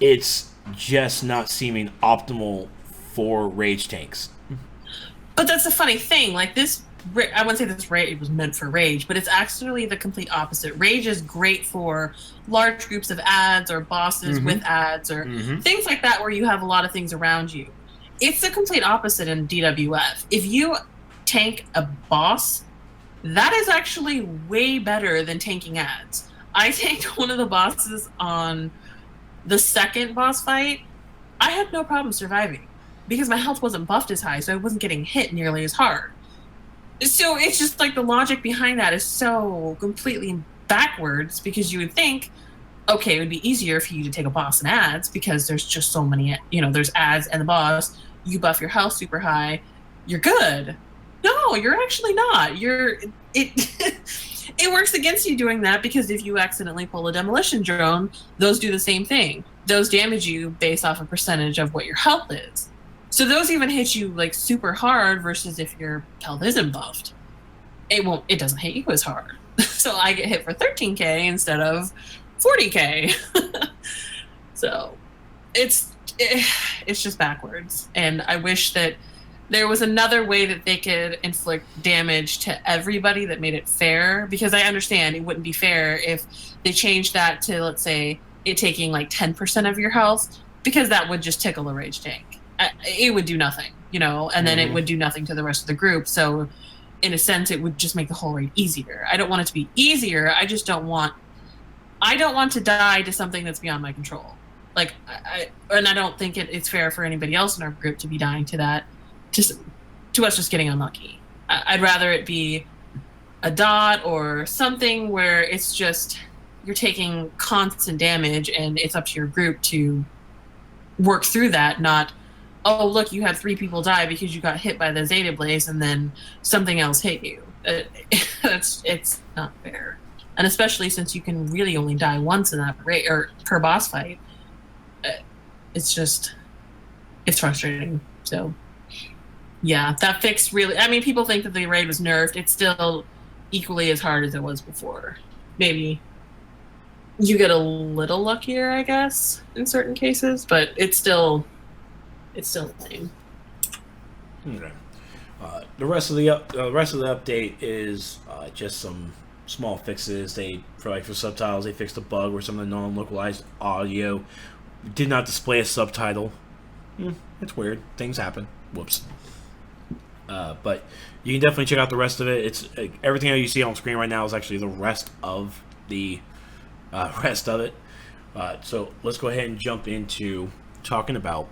Speaker 1: it's just not seeming optimal for Rage tanks.
Speaker 2: But that's the funny thing. Like this, I wouldn't say this raid was meant for Rage, but it's actually the complete opposite. Rage is great for large groups of ads or bosses with ads or things like that where you have a lot of things around you. It's the complete opposite in DWF. If you tank a boss, that is actually way better than tanking ads. I tanked one of the bosses on the second boss fight. I had no problem surviving because my health wasn't buffed as high, so I wasn't getting hit nearly as hard. So it's just like the logic behind that is so completely backwards, because you would think, okay, it would be easier for you to take a boss and ads because there's just so many, there's ads and the boss. You buff your health super high, you're good. No, you're actually not. It works against you doing that, because if you accidentally pull a demolition drone, those do the same thing. Those damage you based off a percentage of what your health is. So those even hit you like super hard, versus if your health isn't buffed. It doesn't hit you as hard. So I get hit for 13k instead of 40k. So it's just backwards. And I wish that there was another way that they could inflict damage to everybody that made it fair, because I understand it wouldn't be fair if they changed that to, let's say, it taking like 10% of your health, because that would just tickle a rage tank. It would do nothing, and then it would do nothing to the rest of the group. So in a sense, it would just make the whole raid easier. I don't want it to be easier. I don't want to die to something that's beyond my control. Like, I don't think it's fair for anybody else in our group to be dying to that, to us just getting unlucky. I'd rather it be a dot or something where it's just you're taking constant damage and it's up to your group to work through that, not, oh, look, you had 3 people die because you got hit by the Zeta Blaze and then something else hit you. It's not fair. And especially since you can really only die once in that raid, or per boss fight. It's frustrating. So, yeah, that fix really... I mean, people think that the raid was nerfed. It's still equally as hard as it was before. Maybe you get a little luckier, I guess, in certain cases, but it's still lame.
Speaker 1: Okay. The rest of the update is just some small fixes. For subtitles, they fixed a bug where some of the non-localized audio did not display a subtitle. It's weird. Things happen. Whoops. But you can definitely check out the rest of it. It's everything that you see on screen right now is actually the rest of the rest of it. So let's go ahead and jump into talking about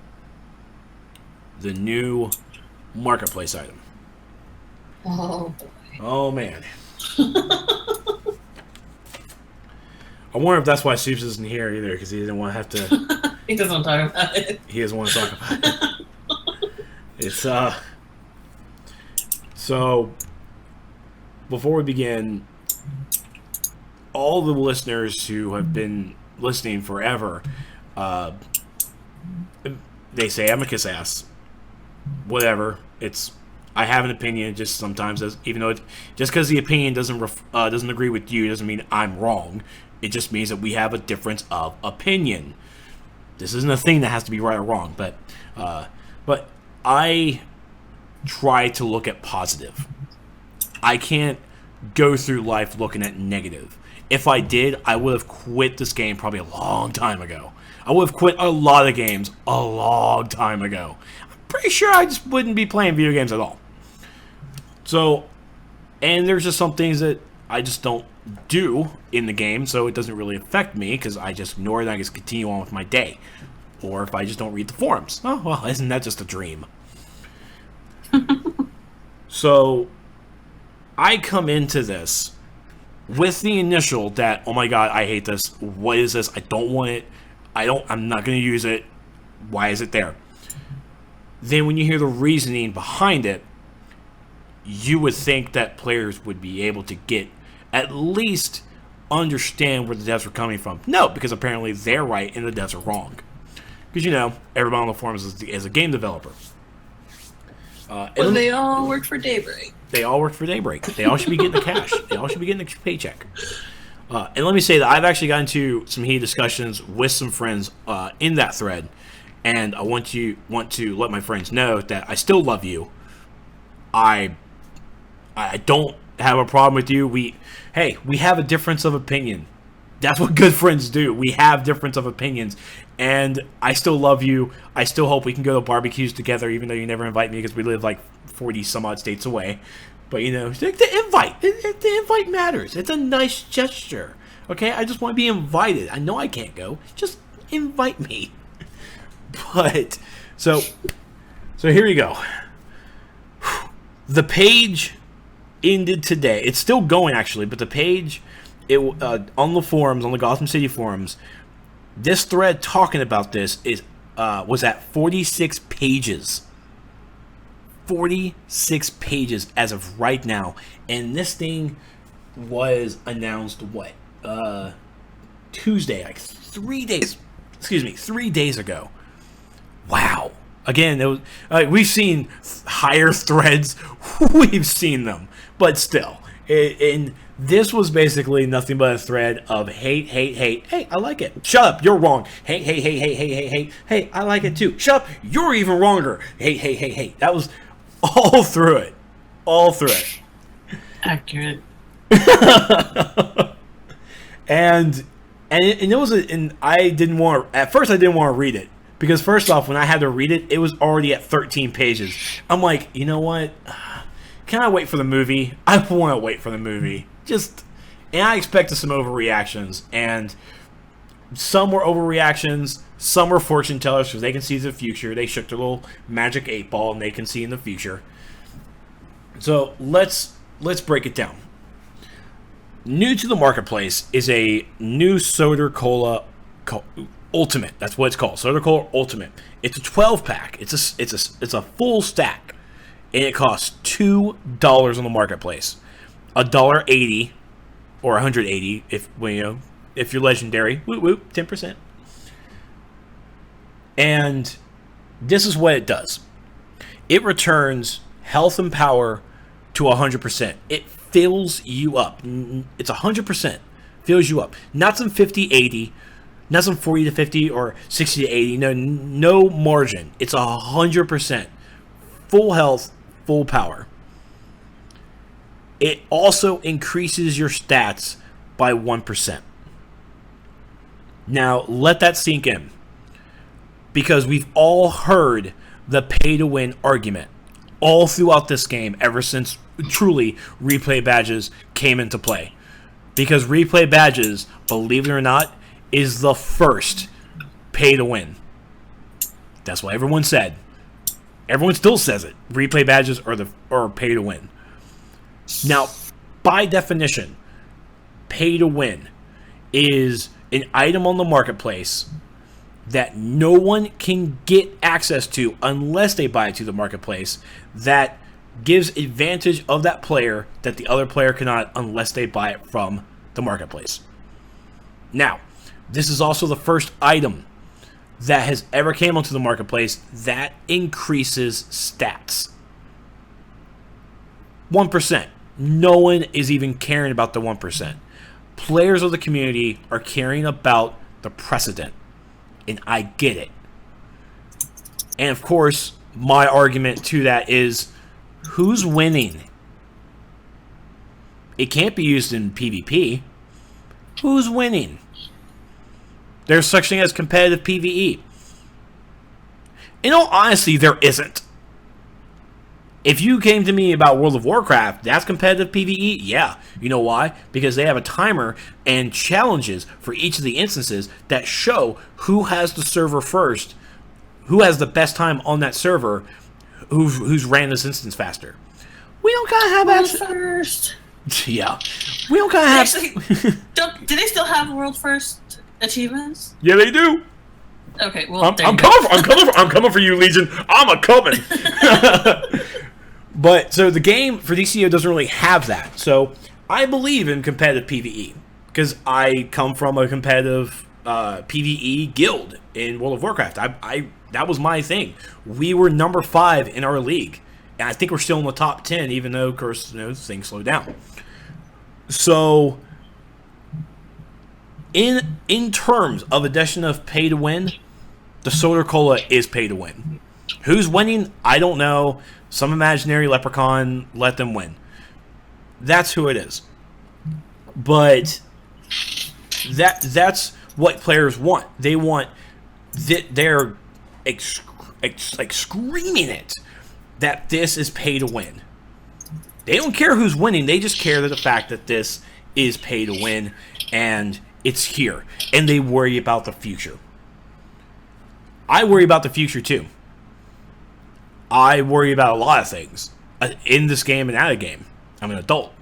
Speaker 1: the new marketplace item.
Speaker 2: Oh boy.
Speaker 1: Oh man. I wonder if that's why Soups isn't here either, because he didn't want to have to.
Speaker 2: He doesn't want to talk about it.
Speaker 1: He doesn't want to talk about it. It's So before we begin, all the listeners who have been listening forever, they say I'm a kiss ass. Whatever. I have an opinion. Just sometimes, even though just because the opinion doesn't agree with you doesn't mean I'm wrong. It just means that we have a difference of opinion. This isn't a thing that has to be right or wrong, but I try to look at positive. I can't go through life looking at negative. If I did, I would have quit this game probably a long time ago. I would have quit a lot of games a long time ago. I'm pretty sure I just wouldn't be playing video games at all. So, and there's just some things that I just don't do in the game, so it doesn't really affect me because I just ignore it and I just continue on with my day. Or if I just don't read the forums. Oh, well, isn't that just a dream? So, I come into this with the initial that, oh my god, I hate this. What is this? I don't want it. I'm not going to use it. Why is it there? Then when you hear the reasoning behind it, you would think that players would be able to at least understand where the devs are coming from. No, because apparently they're right and the devs are wrong. Because, everybody on the forums is a game developer.
Speaker 2: Well, they all work for Daybreak.
Speaker 1: They all work for Daybreak. They all should be getting the cash. They all should be getting the paycheck. And let me say that I've actually gotten into some heated discussions with some friends in that thread, and I want to let my friends know that I still love you. I don't have a problem with you. We have a difference of opinion. That's what good friends do. We have difference of opinions, and I still love you. I still hope we can go to barbecues together, even though you never invite me because we live like 40 some odd states away. But the invite matters. It's a nice gesture. Okay, I just want to be invited. I know I can't go. Just invite me. But so here you go. The page ended today. It's still going actually, but the page on the forums, on the Gotham City forums, this thread talking about this was at 46 pages. 46 pages as of right now, and this thing was announced Tuesday, like 3 days. 3 days ago. Wow. Again, it was, we've seen higher threads. We've seen them, but still, and this was basically nothing but a thread of hate. Hey, I like it. Shut up, you're wrong. Hey, I like it too. Shut up, you're even wronger. Hey. That was all through it.
Speaker 3: Accurate.
Speaker 1: and it was and I didn't want at first I didn't want to read it because first off, when I had to read it, it was already at 13 pages. I'm like, you know what? Can I wait for the movie? I want to wait for the movie. And I expected some overreactions, and some were overreactions, some were fortune tellers because they can see the future. They shook their little magic 8-ball and they can see in the future. So let's break it down. New to the marketplace is a new Soder Cola Ultimate. That's what it's called, Soder Cola Ultimate. It's a 12-pack. It's a full stack, and it costs $2 on the marketplace. $1.80 or $180 if you're legendary. Whoop whoop, 10%. And this is what it does. It returns health and power to 100%. It fills you up. It's 100%. Fills you up. Not some 50-80, not some 40-50 or 60-80. No margin. It's 100%. Full health, full power. It also increases your stats by 1%. Now, let that sink in. Because we've all heard the pay-to-win argument all throughout this game ever since, truly, replay badges came into play. Because replay badges, believe it or not, is the first pay-to-win. That's what everyone said. Everyone still says it. Replay badges are pay-to-win. Now, by definition, pay-to-win is an item on the marketplace that no one can get access to unless they buy it to the marketplace, that gives advantage of that player that the other player cannot unless they buy it from the marketplace. Now, this is also the first item that has ever came onto the marketplace that increases stats. 1%. No one is even caring about the 1%. Players of the community are caring about the precedent. And I get it. And of course, my argument to that is, who's winning? It can't be used in PvP. Who's winning? There's such thing as competitive PvE. In all honesty, there isn't. If you came to me about World of Warcraft, that's competitive PvE? Yeah. You know why? Because they have a timer and challenges for each of the instances that show who has the server first, who has the best time on that server, who's ran this instance faster. We don't gotta have
Speaker 2: World first.
Speaker 1: Yeah. We don't gotta have...
Speaker 2: Actually, do they still have world first achievements?
Speaker 1: Yeah, they do.
Speaker 2: Okay, well,
Speaker 1: I'm coming for you, Legion. I'm a-coming. But, so the game for DCUO doesn't really have that. So, I believe in competitive PvE. Because I come from a competitive PvE guild in World of Warcraft. That was my thing. We were number 5 in our league. And I think we're still in the top 10, even though, of course, things slow down. So, in terms of addition of pay to win, the Soder Cola is pay to win. Who's winning? I don't know. Some imaginary leprechaun let them win. That's who it is. But that's what players want. They want they're screaming it that this is pay to win. They don't care who's winning. They just care that the fact that this is pay to win and it's here. And they worry about the future. I worry about the future too. I worry about a lot of things in this game and out of game. I'm an adult.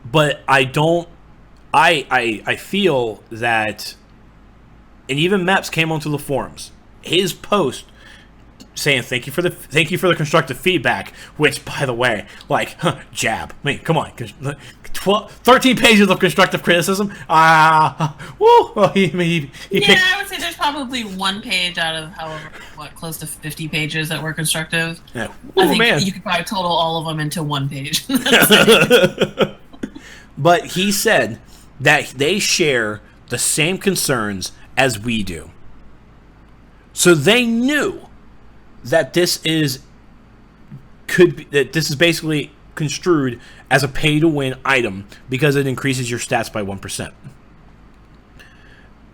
Speaker 1: But I don't. I feel that, and even Meps came onto the forums. His post saying thank you for the constructive feedback, which, by the way, like, jab. I mean, come on, 13 pages of constructive criticism. Woo! Well,
Speaker 2: I would say there's probably one page out of however close to 50 pages that were constructive.
Speaker 1: Yeah.
Speaker 2: I think
Speaker 1: man.
Speaker 2: you could probably total all of them into one page.
Speaker 1: But he said that they share the same concerns as we do. So they knew that this is basically construed as a pay-to-win item because it increases your stats by 1%.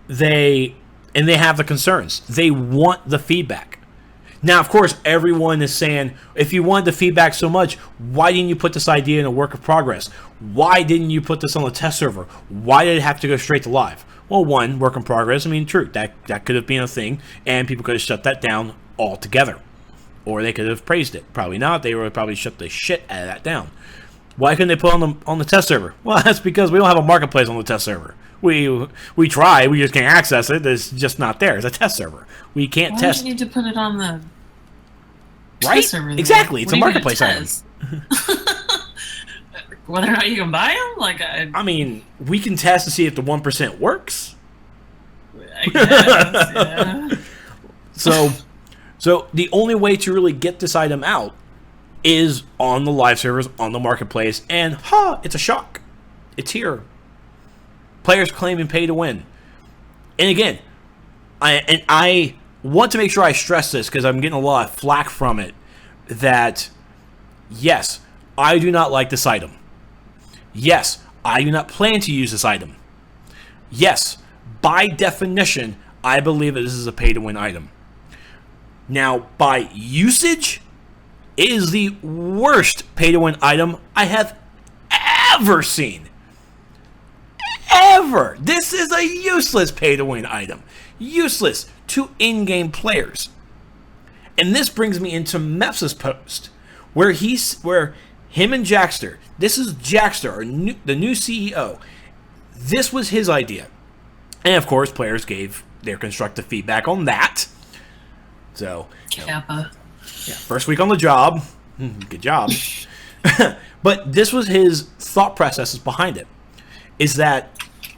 Speaker 1: They have the concerns. They want the feedback. Now, of course, everyone is saying, if you wanted the feedback so much, why didn't you put this idea in a work of progress? Why didn't you put this on the test server? Why did it have to go straight to live? Well, one, work in progress. I mean, true, that could have been a thing, and people could have shut that down altogether. Or they could have praised it. Probably not. They would probably shut the shit out of that down. Why couldn't they put it on the test server? Well, that's because we don't have a marketplace on the test server. We try, we just can't access it. It's just not there. It's a test server. We can't test.
Speaker 2: Why do you need to put it on the
Speaker 1: right?
Speaker 2: test server?
Speaker 1: Exactly. It's a marketplace item.
Speaker 2: Whether or not you can buy them?
Speaker 1: I mean, we can test to see if the 1% works.
Speaker 2: I guess, yeah.
Speaker 1: So the only way to really get this item out is on the live servers, on the marketplace, and it's a shock. It's here. Players claiming pay to win. And again, I want to make sure I stress this because I'm getting a lot of flack from it, that yes, I do not like this item. Yes, I do not plan to use this item. Yes, by definition, I believe that this is a pay to win item. Now, by usage, it is the worst pay-to-win item I have ever seen. Ever! This is a useless pay-to-win item. Useless to in-game players. And this brings me into Meps' post, where him and Jackster, this is Jackster, the new CEO, this was his idea. And of course, players gave their constructive feedback on that. So,
Speaker 2: Kappa.
Speaker 1: Yeah, first week on the job. Good job. But this was his thought processes behind it. Is that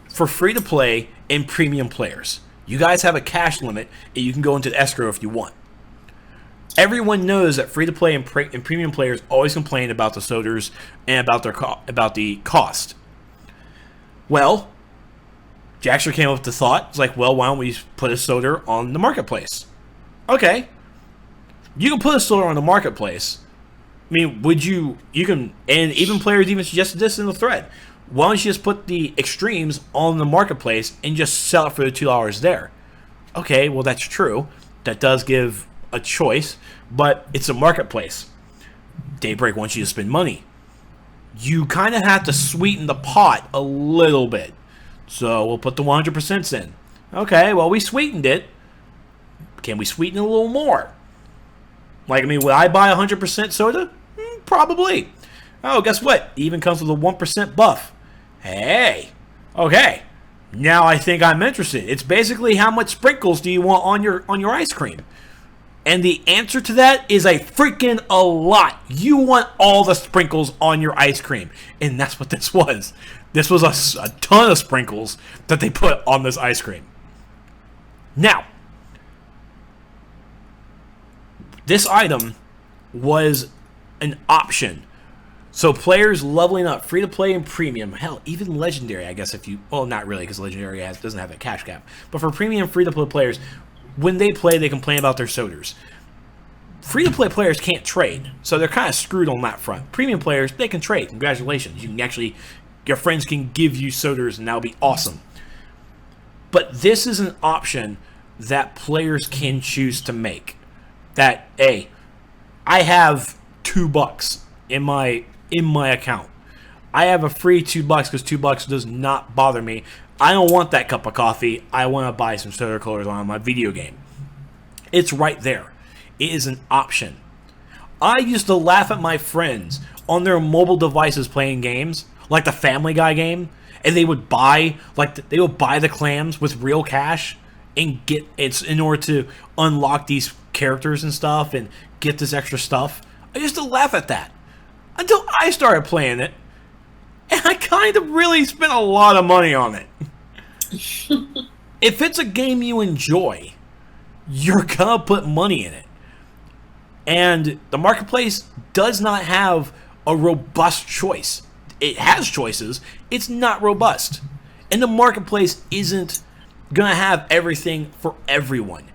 Speaker 1: for free-to-play and premium players, you guys have a cash limit and you can go into the escrow if you want. Everyone knows that free-to-play and premium players always complain about the Soders and about the cost. Well, Jackster came up with the thought. It's like, well, why don't we put a Soder on the marketplace? Okay. You can put a Soder on the marketplace. I mean, you can, and even players even suggested this in the thread. Why don't you just put the extremes on the marketplace and just sell it for the $2 there? Okay, well, that's true. That does give a choice, but it's a marketplace. Daybreak wants you to spend money. You kind of have to sweeten the pot a little bit. So we'll put the 100% in. Okay, well, we sweetened it. Can we sweeten it a little more? Like, I mean, would I buy 100% soda? Probably. Oh, guess what? It even comes with a 1% buff. Hey. Okay. Now I think I'm interested. It's basically how much sprinkles do you want on your ice cream? And the answer to that is a freaking a lot. You want all the sprinkles on your ice cream. And that's what this was. This was a ton of sprinkles that they put on this ice cream. Now, this item was an option. So players leveling up, free to play and premium, hell, even legendary, I guess, if you, well, not really, because legendary doesn't have a cash cap. But for premium free to play players, when they play, they complain about their Soders. Free to play players can't trade, so they're kind of screwed on that front. Premium players, they can trade. Congratulations. You can actually, your friends can give you Soders, and that'll be awesome. But this is an option that players can choose to make. That, hey, I have $2 in my account. I have a free $2 because $2 does not bother me. I don't want that cup of coffee. I want to buy some Soder Cola on my video game. It's right there. It is an option. I used to laugh at my friends on their mobile devices playing games, like the Family Guy game, and they would buy the clams with real cash and get it's in order to unlock these characters and stuff and get this extra stuff. I used to laugh at that until I started playing it, and I kind of really spent a lot of money on it. If it's a game you enjoy, you're gonna put money in it. And the marketplace does not have a robust choice. It has choices, it's not robust. And the marketplace isn't gonna have everything for everyone.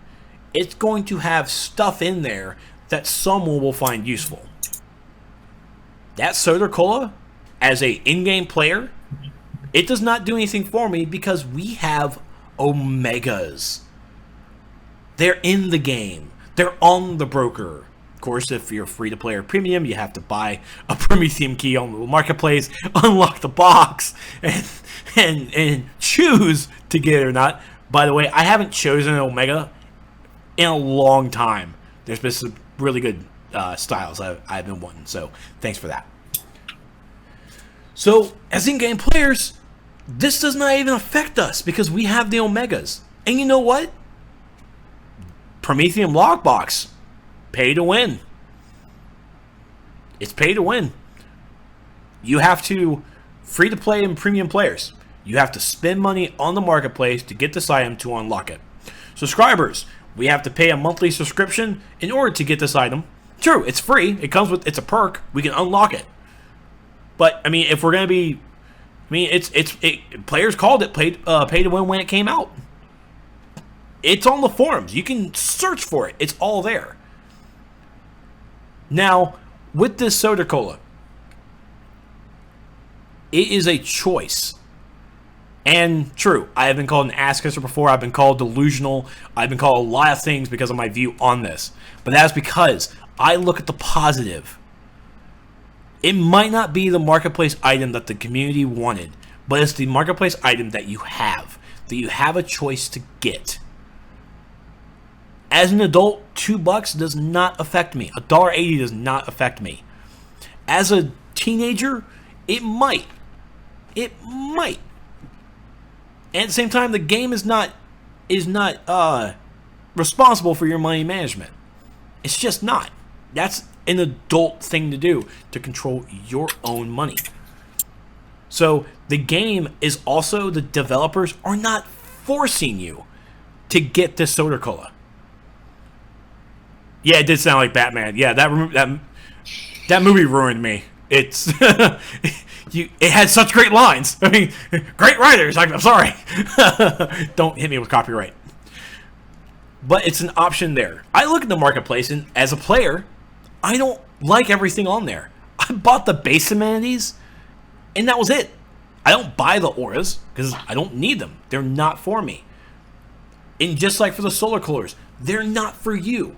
Speaker 1: It's going to have stuff in there that someone will find useful. That Soder Cola, as a in-game player, it does not do anything for me because we have Omegas. They're in the game. They're on the broker. Of course, if you're free to play or premium, you have to buy a Prometheum key on the marketplace, unlock the box, and choose to get it or not. By the way, I haven't chosen an Omega in a long time. There's been some really good styles I've been wanting, so thanks for that. So, as in-game players, this does not even affect us because we have the Omegas. And you know what? Prometheum Lockbox. Pay to win. It's pay to win. You have to, free to play and premium players, you have to spend money on the marketplace to get this item to unlock it. Subscribers, we have to pay a monthly subscription in order to get this item. True, it's free. It comes with, it's a perk. We can unlock it. But I mean, if we're gonna be, I mean, players called it pay to win when it came out. It's on the forums. You can search for it. It's all there. Now, with this Soder Cola, it is a choice. And true, I have been called an ass kisser before. I've been called delusional. I've been called a lot of things because of my view on this. But that's because I look at the positive. It might not be the marketplace item that the community wanted, but it's the marketplace item that you have a choice to get. As an adult, $2 does not affect me. $1.80 does not affect me. As a teenager, it might. It might. And at the same time, the game is not responsible for your money management. It's just not. That's an adult thing to do, to control your own money. So the game is also, the developers are not forcing you to get this Soder Cola. Yeah, it did sound like Batman. Yeah, that movie ruined me. It's it had such great lines. I mean, great writers. I'm sorry. Don't hit me with copyright. But it's an option there. I look at the marketplace, and as a player, I don't like everything on there. I bought the base amenities, and that was it. I don't buy the auras because I don't need them. They're not for me. And just like for the solar coolers, they're not for you.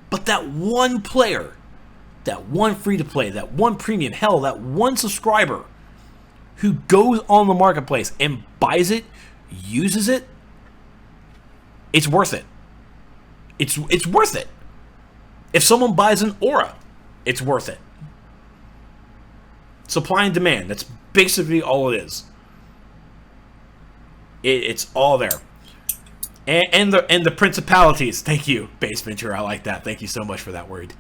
Speaker 1: But that one player, that one free-to-play, that one premium, hell, that one subscriber who goes on the marketplace and buys it, uses it, it's worth it. It's worth it. If someone buys an aura, it's worth it. Supply and demand, that's basically all it is. It's all there. And the principalities. Thank you, Base Venture. I like that. Thank you so much for that word.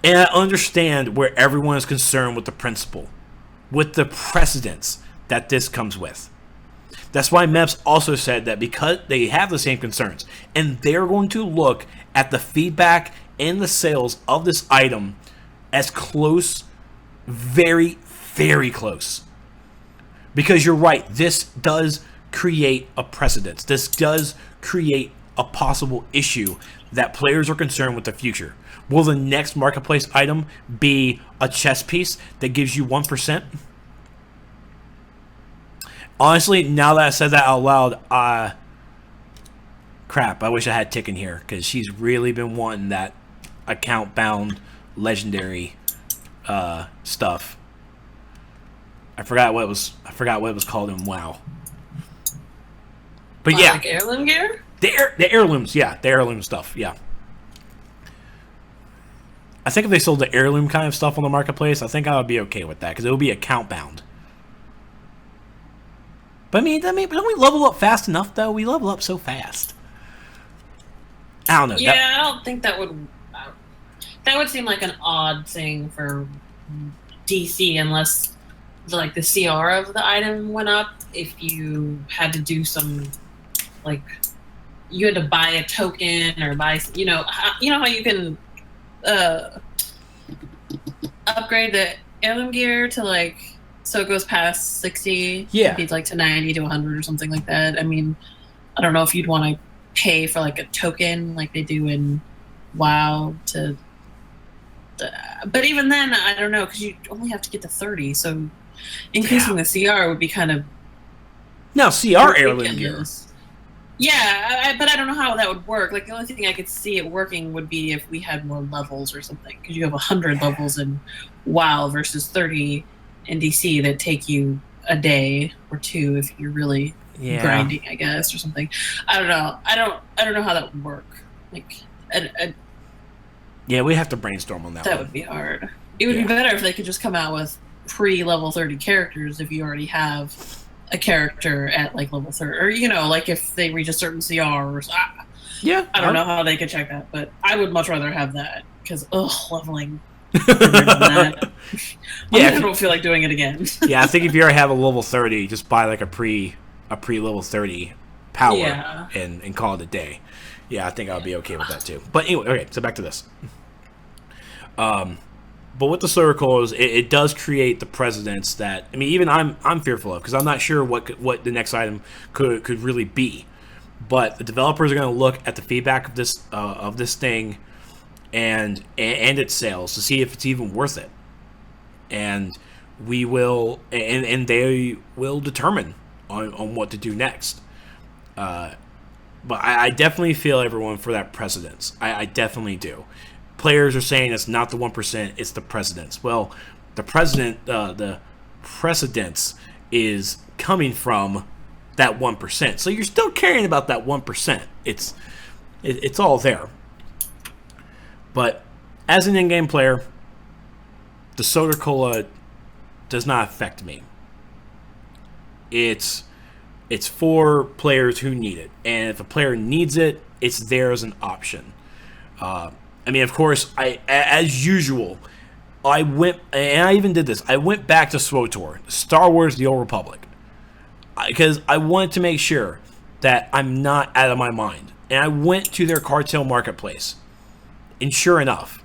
Speaker 1: And I understand where everyone is concerned with the principle, with the precedence that this comes with. That's why MEPS also said that because they have the same concerns, and they're going to look at the feedback and the sales of this item as close, very, very close. Because you're right, this does create a precedence. This does create a possible issue that players are concerned with the future. Will the next marketplace item be a chess piece that gives you 1%? Honestly, now that I said that out loud, crap, I wish I had Tick in here, because she's really been wanting that account-bound legendary stuff. I forgot what it was called in WoW. But yeah,
Speaker 3: like heirloom gear.
Speaker 1: The heirlooms, yeah, the heirloom stuff, yeah. I think if they sold the heirloom kind of stuff on the marketplace, I think I would be okay with that because it would be account bound. But I mean, don't we level up fast enough though? We level up so fast. I don't know.
Speaker 2: Yeah, I don't think that would. That would seem like an odd thing for DC unless like the CR of the item went up. If you had to do some, like, you had to buy a token or buy, you know how you can upgrade the heirloom gear to like so it goes past 60.
Speaker 1: Yeah,
Speaker 2: maybe like to 90 to 100 or something like that. I mean, I don't know if you'd want to pay for like a token like they do in WoW to. But even then, I don't know because you only have to get to 30. So increasing the CR would be kind of
Speaker 1: now CR heirloom gear.
Speaker 2: Yeah, but I don't know how that would work. Like the only thing I could see it working would be if we had more levels or something. Because you have 100 levels in WoW versus 30 in DC that take you a day or two if you're really grinding, I guess, or something. I don't know. I don't know how that would work. Like,
Speaker 1: yeah, we have to brainstorm on that.
Speaker 2: That would be hard. It would be better if they could just come out with pre-level 30 characters if you already have a character at like level 30, or like if they reach a certain CR or I don't know how they could check that, but I would much rather have that because leveling. I don't feel like doing it again.
Speaker 1: Yeah, I think if you already have a level 30, just buy like a pre level 30 power and call it a day. Yeah, I think I would be okay with that too. But anyway, okay, so back to this. But with the Soder Colas, it does create the precedents that even I'm fearful of because I'm not sure what the next item could really be. But the developers are going to look at the feedback of this thing and its sales to see if it's even worth it, and we will and they will determine on what to do next. But I definitely feel everyone for that precedence. I definitely do. Players are saying it's not the 1%, it's the precedence. Well, the precedence is coming from that 1%. So you're still caring about that 1%. It's all there. But as an in-game player, the Soder Cola does not affect me. It's for players who need it. And if a player needs it, it's there as an option. Of course, as usual, I went, and I even did this, I went back to SWTOR, Star Wars The Old Republic, because I wanted to make sure that I'm not out of my mind. And I went to their cartel marketplace, and sure enough,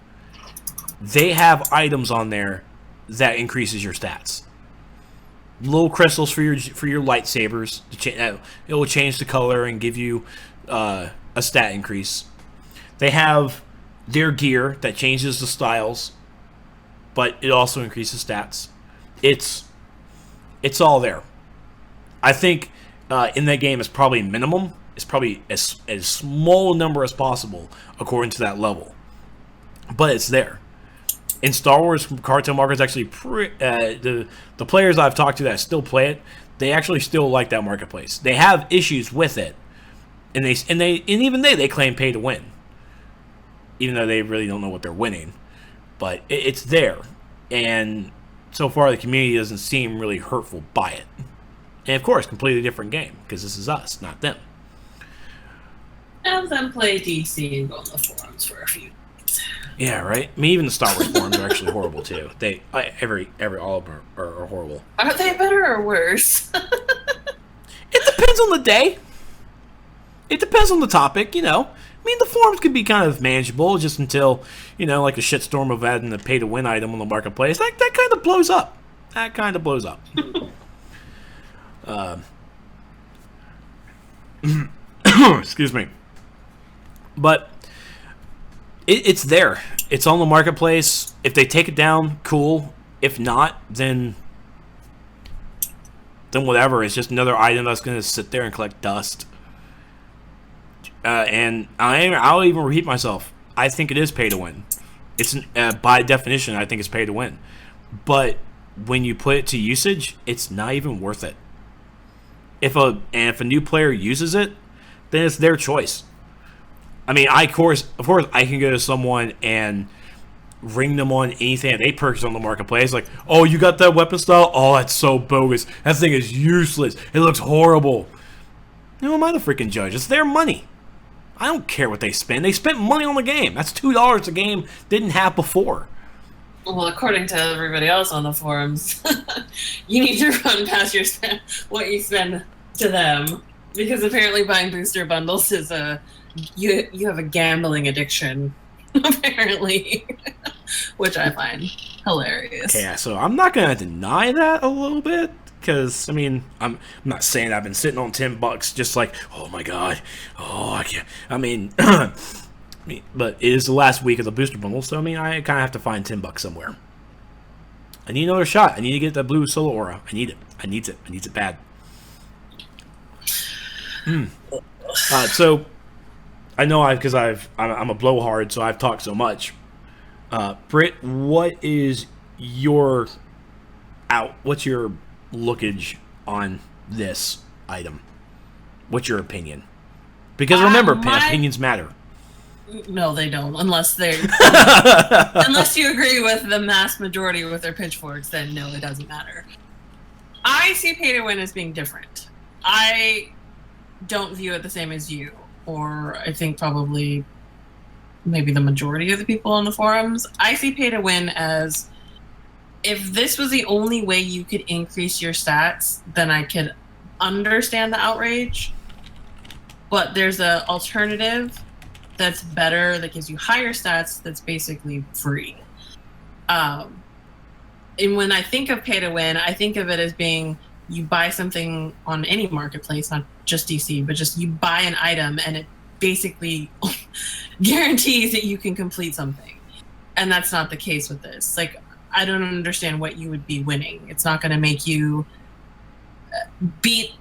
Speaker 1: they have items on there that increases your stats. Little crystals for your lightsabers. It will change the color and give you a stat increase. They have their gear that changes the styles, but it also increases stats. It's all there. I think in that game it's probably minimum. It's probably as small a number as possible according to that level, but it's there. In Star Wars, cartel markets actually the players I've talked to that still play it, they actually still like that marketplace. They have issues with it, and even they claim pay to win, even though they really don't know what they're winning. But it's there, and so far the community doesn't seem really hurtful by it. And of course, completely different game because this is us, not them.
Speaker 2: Have them play DC and go on the forums for a few.
Speaker 1: Yeah, right. Even the Star Wars forums are actually horrible too. They all of them are horrible.
Speaker 2: Are they better or worse?
Speaker 1: It depends on the day. It depends on the topic. The forums could be kind of manageable just until like a shitstorm of adding the pay to win item on the marketplace. That kind of blows up. Excuse me. But it's there. It's on the marketplace. If they take it down, cool. If not, then whatever. It's just another item that's going to sit there and collect dust. And I'll even repeat myself. I think it is pay to win. It's by definition, I think it's pay to win. But when you put it to usage, it's not even worth it. If a new player uses it, then it's their choice. Of course, I can go to someone and ring them on anything that they purchase on the marketplace. Like, oh, you got that weapon style? Oh, that's so bogus. That thing is useless. It looks horrible. Who am I the freaking judge? It's their money. I don't care what they spend. They spent money on the game. That's $2 the game didn't have before.
Speaker 2: Well, according to everybody else on the forums, you need to run past what you spend to them, because apparently buying booster bundles is you have a gambling addiction, apparently, which I find hilarious.
Speaker 1: Okay, so I'm not gonna deny that a little bit, because I mean, I'm not saying I've been sitting on $10 just like, oh my god, oh I can't. I mean. But it is the last week of the booster bundle, so I mean, I kind of have to find $10 somewhere. I need another shot. I need to get that blue solo aura. I need it. I need it. I need it bad. So I know because I'm a blowhard, so I've talked so much. Britt, what's your lookage on this item? What's your opinion? Because remember, opinions matter.
Speaker 2: No, they don't. Unless you agree with the mass majority with their pitchforks, then no, it doesn't matter. I see pay to win as being different. I don't view it the same as you, or I think probably maybe the majority of the people on the forums. I see pay to win as, if this was the only way you could increase your stats, then I could understand the outrage. But there's an alternative that's better, that gives you higher stats, that's basically free. And when I think of pay to win, I think of it as being, you buy something on any marketplace, not just DC, but just you buy an item and it basically guarantees that you can complete something. And that's not the case with this. Like, I don't understand what you would be winning. It's not going to make you beat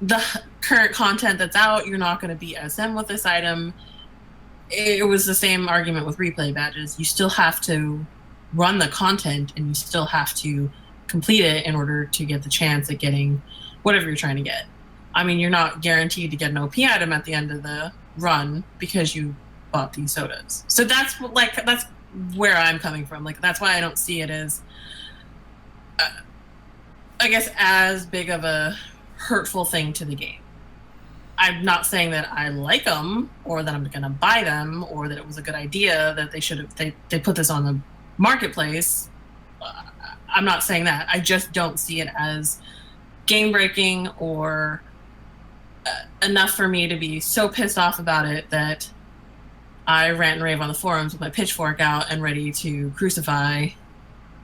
Speaker 2: the current content that's out. You're not going to beat SM with this item. It was the same argument with replay badges. You still have to run the content, and you still have to complete it in order to get the chance at getting whatever you're trying to get. I mean, you're not guaranteed to get an OP item at the end of the run because you bought these sodas. So that's where I'm coming from. Like, that's why I don't see it as, I guess, as big of a hurtful thing to the game. I'm not saying that I like them, or that I'm going to buy them, or that it was a good idea that they put this on the marketplace. I'm not saying that. I just don't see it as game breaking or enough for me to be so pissed off about it that I rant and rave on the forums with my pitchfork out and ready to crucify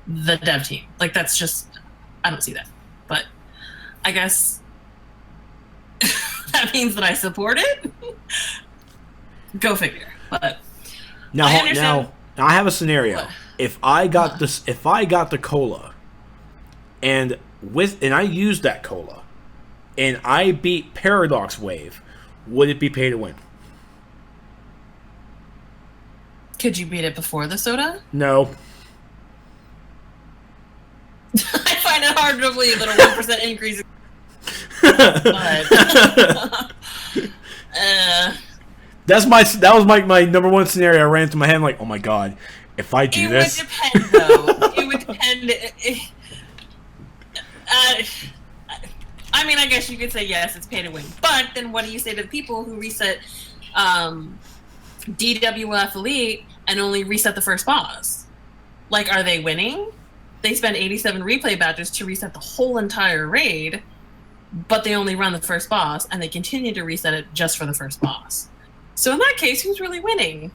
Speaker 2: the dev team. Like, that's just, I don't see that. But I guess that means that I support it. Go figure. But
Speaker 1: now I have a scenario.
Speaker 2: What?
Speaker 1: If I got the cola, and I used that cola, and I beat Paradox Wave, would it be pay to win?
Speaker 2: Could you beat it before the soda?
Speaker 1: No.
Speaker 2: I find it hard to believe that a 1% increase. But,
Speaker 1: that was my number one scenario. I ran through my head. I'm like, oh my god, if I do this,
Speaker 2: it would depend, though. It would depend. I mean, I guess you could say yes, it's pay to win. But then, what do you say to the people who reset DWF Elite and only reset the first boss? Like, are they winning? They spend 87 replay badges to reset the whole entire raid, but they only run the first boss, and they continue to reset it just for the first boss. So in that case, who's really winning?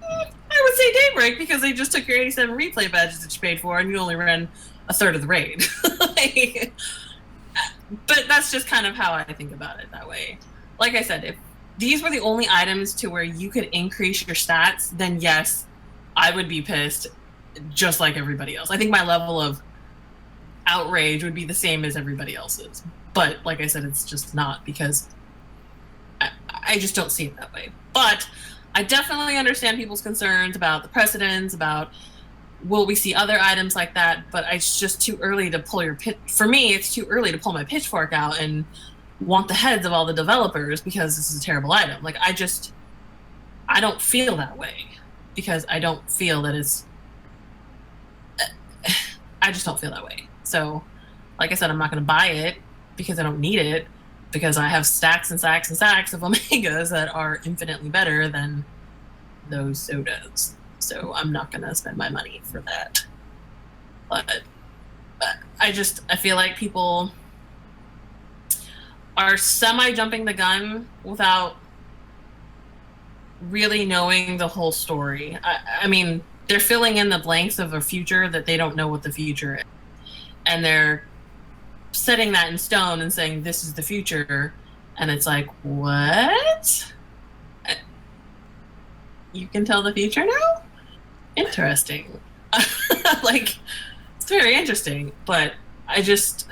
Speaker 2: I would say Daybreak, because they just took your 87 replay badges that you paid for, and you only ran a third of the raid. But that's just kind of how I think about it that way. Like I said, if these were the only items to where you could increase your stats, then yes, I would be pissed just like everybody else. I think my level of outrage would be the same as everybody else's. But like I said, it's just not, because I just don't see it that way. But I definitely understand people's concerns about the precedents, about will we see other items like that, but it's just too early to pull for me, it's too early to pull my pitchfork out and want the heads of all the developers because this is a terrible item. Like, I don't feel that way, because I don't feel that it's I just don't feel that way. So, like I said, I'm not going to buy it because I don't need it, because I have stacks and stacks and stacks of omegas that are infinitely better than those sodas. So I'm not going to spend my money for that. But I feel like people are semi-jumping the gun without really knowing the whole story. I mean, they're filling in the blanks of a future that they don't know what the future is. And they're setting that in stone and saying, this is the future. And it's like, what? You can tell the future now? Interesting. Like, it's very interesting, but I just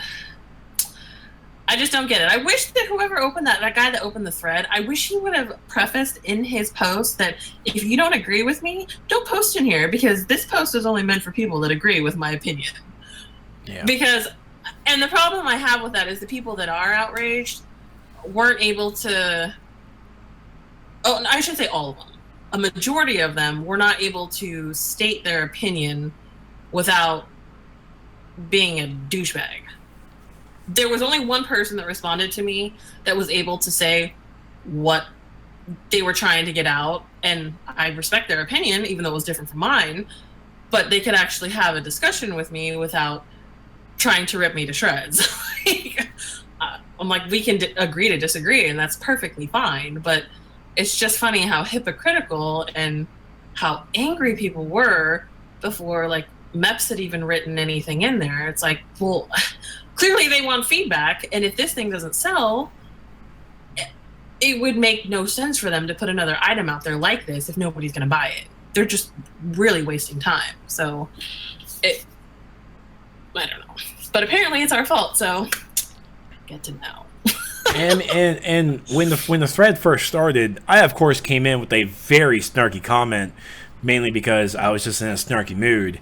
Speaker 2: don't get it. I wish that whoever opened that guy that opened the thread, I wish he would have prefaced in his post that if you don't agree with me, don't post in here, because this post is only meant for people that agree with my opinion.
Speaker 1: Yeah.
Speaker 2: Because, and the problem I have with that is the people that are outraged weren't able to, oh, I should say all of them. A majority of them were not able to state their opinion without being a douchebag. There was only one person that responded to me that was able to say what they were trying to get out, and I respect their opinion, even though it was different from mine, but they could actually have a discussion with me without trying to rip me to shreds. I'm like, we can agree to disagree, and that's perfectly fine, but it's just funny how hypocritical and how angry people were before, like, MEPS had even written anything in there. It's like, well, clearly they want feedback, and if this thing doesn't sell, it would make no sense for them to put another item out there like this if nobody's going to buy it. They're just really wasting time. So, I don't know. But apparently it's our fault, so get to know.
Speaker 1: and when the thread first started, I of course came in with a very snarky comment, mainly because I was just in a snarky mood.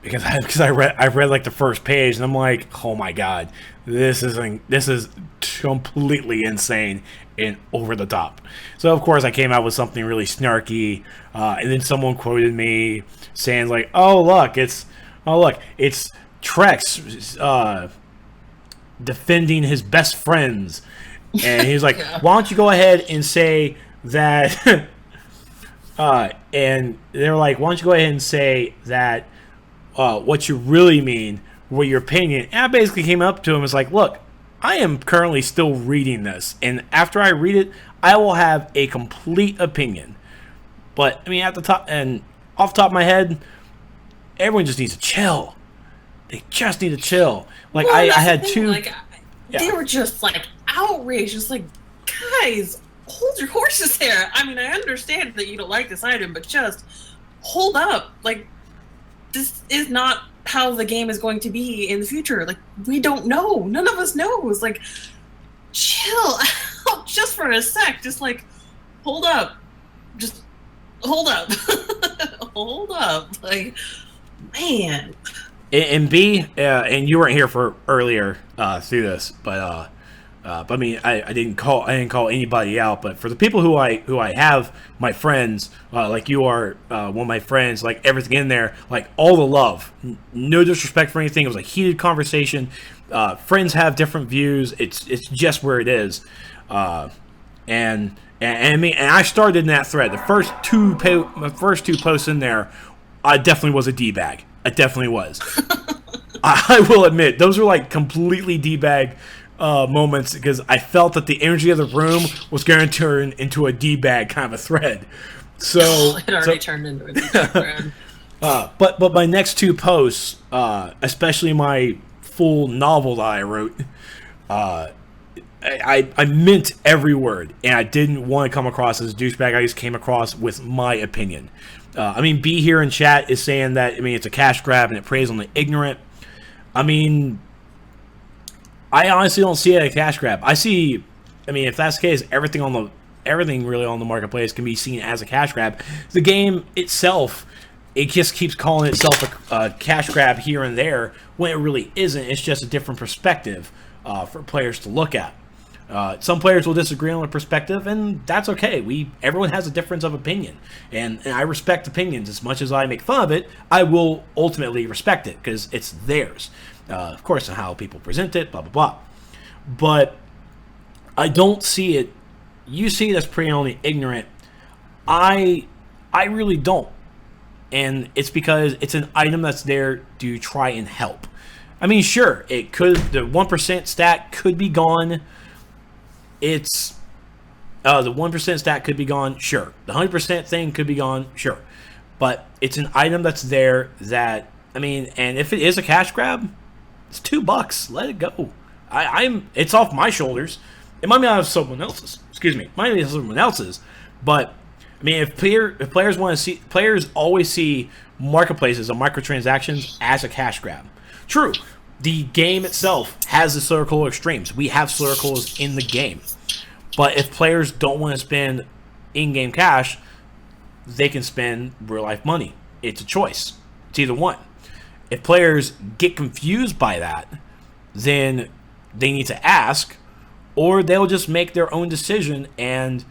Speaker 1: Because I read like the first page, and I'm like, oh my god, this is completely insane and over the top. So of course I came out with something really snarky, and then someone quoted me saying like, oh look, it's Trex defending his best friends, and he's like,
Speaker 2: Yeah.
Speaker 1: why don't you go ahead and say that? And they were like, why don't you go ahead and say that what you really mean, what your opinion. And I basically came up to him and was like, look, I am currently still reading this, and after I read it, I will have a complete opinion. But I mean, at the top and off the top of my head, everyone just needs to chill. They just need to chill. Like,
Speaker 2: well,
Speaker 1: I
Speaker 2: that's
Speaker 1: had
Speaker 2: the thing,
Speaker 1: two.
Speaker 2: like,
Speaker 1: Yeah.
Speaker 2: They were just like outraged, just like, guys, hold your horses there. I mean, I understand that you don't like this item, but just hold up. Like, this is not how the game is going to be in the future. Like, we don't know. None of us knows. Like, chill out just for a sec. Just like, hold up. Just hold up. Hold up. Like, man.
Speaker 1: And B, and you weren't here for earlier through this, but I mean, I didn't call anybody out. But for the people who I have, my friends, like you are one of my friends, like everything in there, like all the love, no disrespect for anything. It was a heated conversation. Friends have different views. It's just where it is. And I mean, and I started in that thread. The first two posts in there, I definitely was a D-bag. I definitely was. I will admit, those were like completely D-bag moments, because I felt that the energy of the room was going to turn into a D-bag kind of a thread. So
Speaker 2: It already turned into a D-bag thread.
Speaker 1: But my next two posts, especially my full novel that I wrote, I meant every word, and I didn't want to come across as a douchebag. I just came across with my opinion. I mean, B here in chat is saying that, I mean, it's a cash grab and it preys on the ignorant. I mean, I honestly don't see it as a cash grab. I see, I mean, if that's the case, everything really on the marketplace can be seen as a cash grab. The game itself, it just keeps calling itself a cash grab here and there when it really isn't. It's just a different perspective for players to look at. Some players will disagree on the perspective, and that's okay. Everyone has a difference of opinion, and I respect opinions. As much as I make fun of it, I will ultimately respect it because it's theirs. Of course, and how people present it, blah blah blah. But I don't see it. You see it as pretty only ignorant. I really don't, and it's because it's an item that's there to try and help. I mean, sure, the 1% stat could be gone. The 1% stat could be gone, sure. The 100% thing could be gone, sure. But it's an item that's there that, I mean, and if it is a cash grab, it's $2. Let it go. It's off my shoulders. It might be out of someone else's. Excuse me. It might be someone else's. But I mean, if players want to see, players always see marketplaces or microtransactions as a cash grab. True. The game itself has the Soder Cola extremes. We have Soder Colas in the game. But if players don't want to spend in-game cash, they can spend real-life money. It's a choice. It's either one. If players get confused by that, then they need to ask, or they'll just make their own decision. And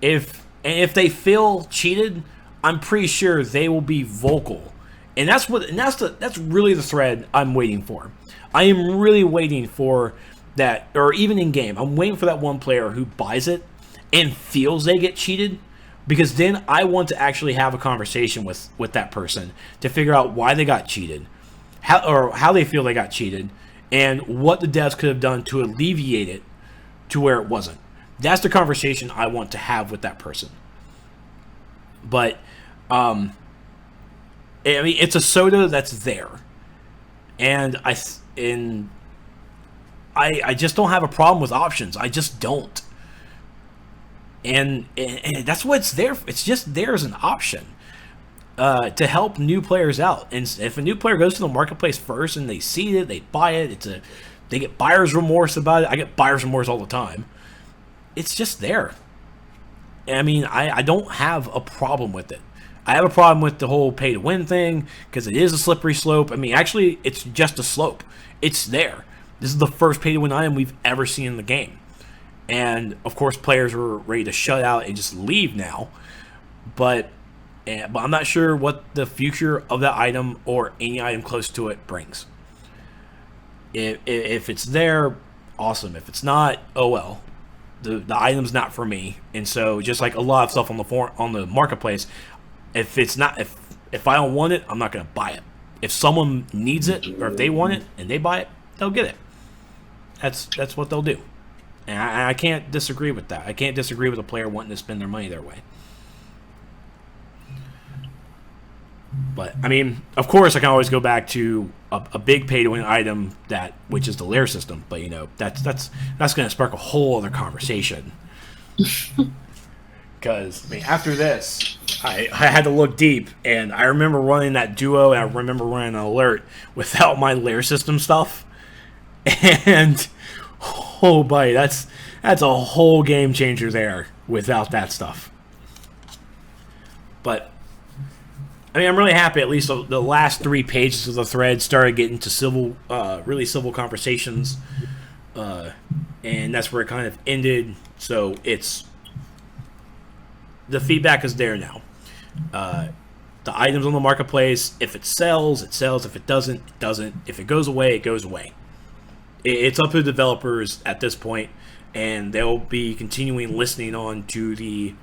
Speaker 1: if they feel cheated, I'm pretty sure they will be vocal. And that's really the thread I'm waiting for. I am really waiting for that, or even in game, I'm waiting for that one player who buys it and feels they get cheated, because then I want to actually have a conversation with that person to figure out why they got cheated, how they feel they got cheated, and what the devs could have done to alleviate it to where it wasn't. That's the conversation I want to have with that person. But I mean, it's a soda that's there, and I just don't have a problem with options. I just don't, and that's what it's there for. It's just there as an option to help new players out. And if a new player goes to the marketplace first and they see it, they buy it. They get buyer's remorse about it. I get buyer's remorse all the time. It's just there. I mean, I don't have a problem with it. I have a problem with the whole pay-to-win thing, because it is a slippery slope. I mean, actually, it's just a slope. It's there. This is the first pay-to-win item we've ever seen in the game. And, of course, players are ready to shut out and just leave now. But I'm not sure what the future of that item, or any item close to it, brings. If it's there, awesome. If it's not, oh well. The item's not for me. And so, just like a lot of stuff on the marketplace, if I don't want it, I'm not going to buy it. If someone needs it, or if they want it and they buy it, they'll get it. That's what they'll do. And I can't disagree with that. I can't disagree with a player wanting to spend their money their way. But I mean, of course, I can always go back to a big pay-to-win item which is the lair system. But you know, that's going to spark a whole other conversation. Because I mean, after this, I had to look deep, and I remember running that duo, and I remember running an alert without my lair system stuff. And oh boy, that's a whole game changer there without that stuff. But I mean, I'm really happy. At least the last 3 pages of the thread started getting to really civil conversations, and that's where it kind of ended. So the feedback is there now. The items on the marketplace, if it sells, it sells. If it doesn't, it doesn't. If it goes away, it goes away. It's up to the developers at this point, and they'll be continuing listening on to the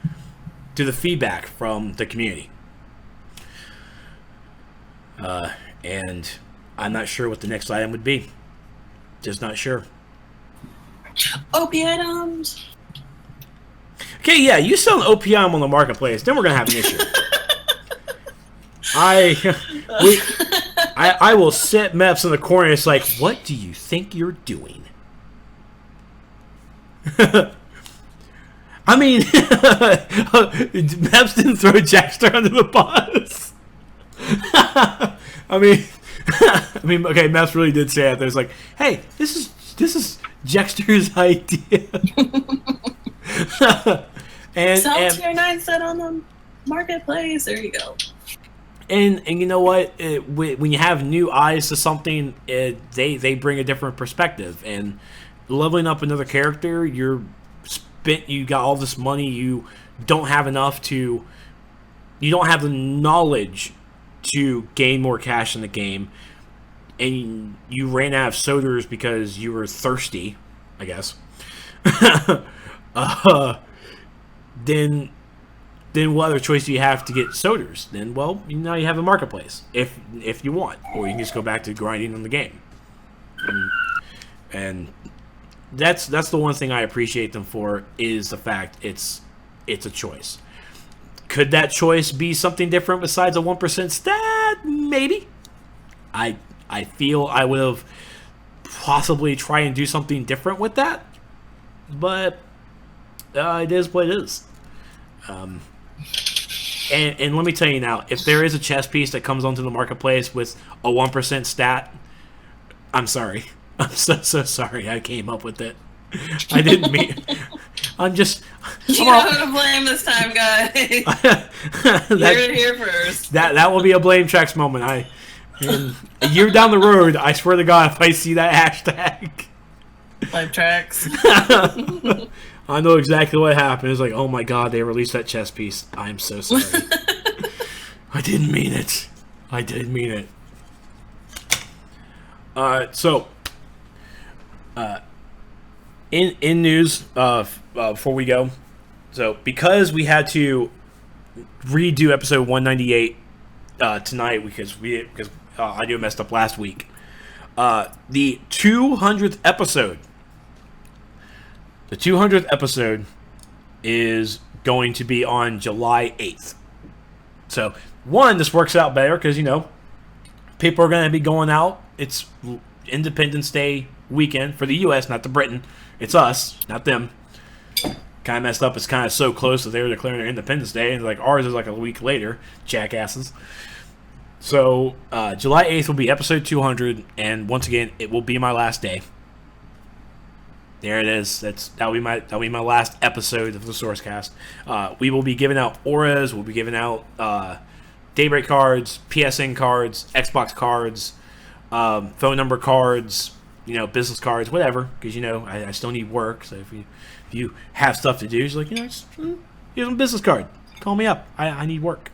Speaker 1: feedback from the community. And I'm not sure what the next item would be. Just not sure.
Speaker 2: OP items.
Speaker 1: Okay, yeah, you sell an OP item on the marketplace, then we're gonna have an issue. I will set Meps in the corner. It's like, what do you think you're doing? I mean, Meps didn't throw Jackster under the bus. I mean, okay, Meps really did say it. There's like, hey, this is Jackster's idea.
Speaker 2: Sell tier 9 set on the marketplace. There you go.
Speaker 1: And you know what? When you have new eyes to something, they bring a different perspective. And leveling up another character, you got all this money, you don't have the knowledge to gain more cash in the game, and you ran out of soders because you were thirsty, I guess. Then what other choice do you have to get soders? Then, well, now you have a marketplace if you want, or you can just go back to grinding on the game. And that's the one thing I appreciate them for, is the fact it's a choice. Could that choice be something different besides a 1% stat? Maybe. I feel I would have possibly tried and do something different with that, but it is what it is. And let me tell you now, if there is a chess piece that comes onto the marketplace with a 1% stat, I'm sorry. I'm so sorry I came up with it. I didn't mean... I'm just...
Speaker 2: You know who to blame this time, guys. You're here first.
Speaker 1: That will be a blame Trex moment. And a year down the road, I swear to God, if I see that hashtag...
Speaker 2: Live tracks.
Speaker 1: I know exactly what happened. It's like, oh my God, they released that chess piece. I'm so sorry. I didn't mean it. So, in news, before we go, so because we had to redo episode 198 tonight because I knew it messed up last week, the 200th episode. The 200th episode is going to be on July 8th. So, this works out better because, people are going to be going out. It's Independence Day weekend for the U.S., not the Britain. It's us, not them. Kind of messed up. It's kind of so close that they were declaring their Independence Day, and ours is a week later. Jackasses. So, July 8th will be episode 200, and once again, it will be my last day. There it is. That'll be my last episode of the Sourcecast. We will be giving out auras. We'll be giving out Daybreak cards, PSN cards, Xbox cards, phone number cards, business cards, whatever. Because I still need work. So if you have stuff to do, just here's a business card. Call me up. I need work.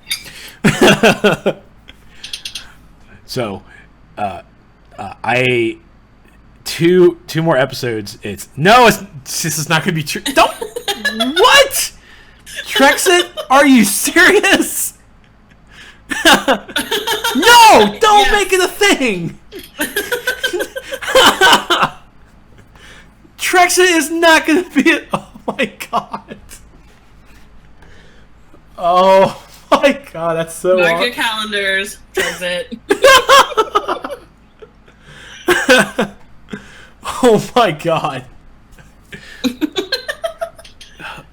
Speaker 1: So, Two more episodes. This is not going to be true. Don't. What? Trexit? Are you serious? No! Don't make it a thing. Trexit is not going to be it. Oh my God. Oh my God. That's so.
Speaker 2: Mark your calendars. Trexit.
Speaker 1: Oh my God.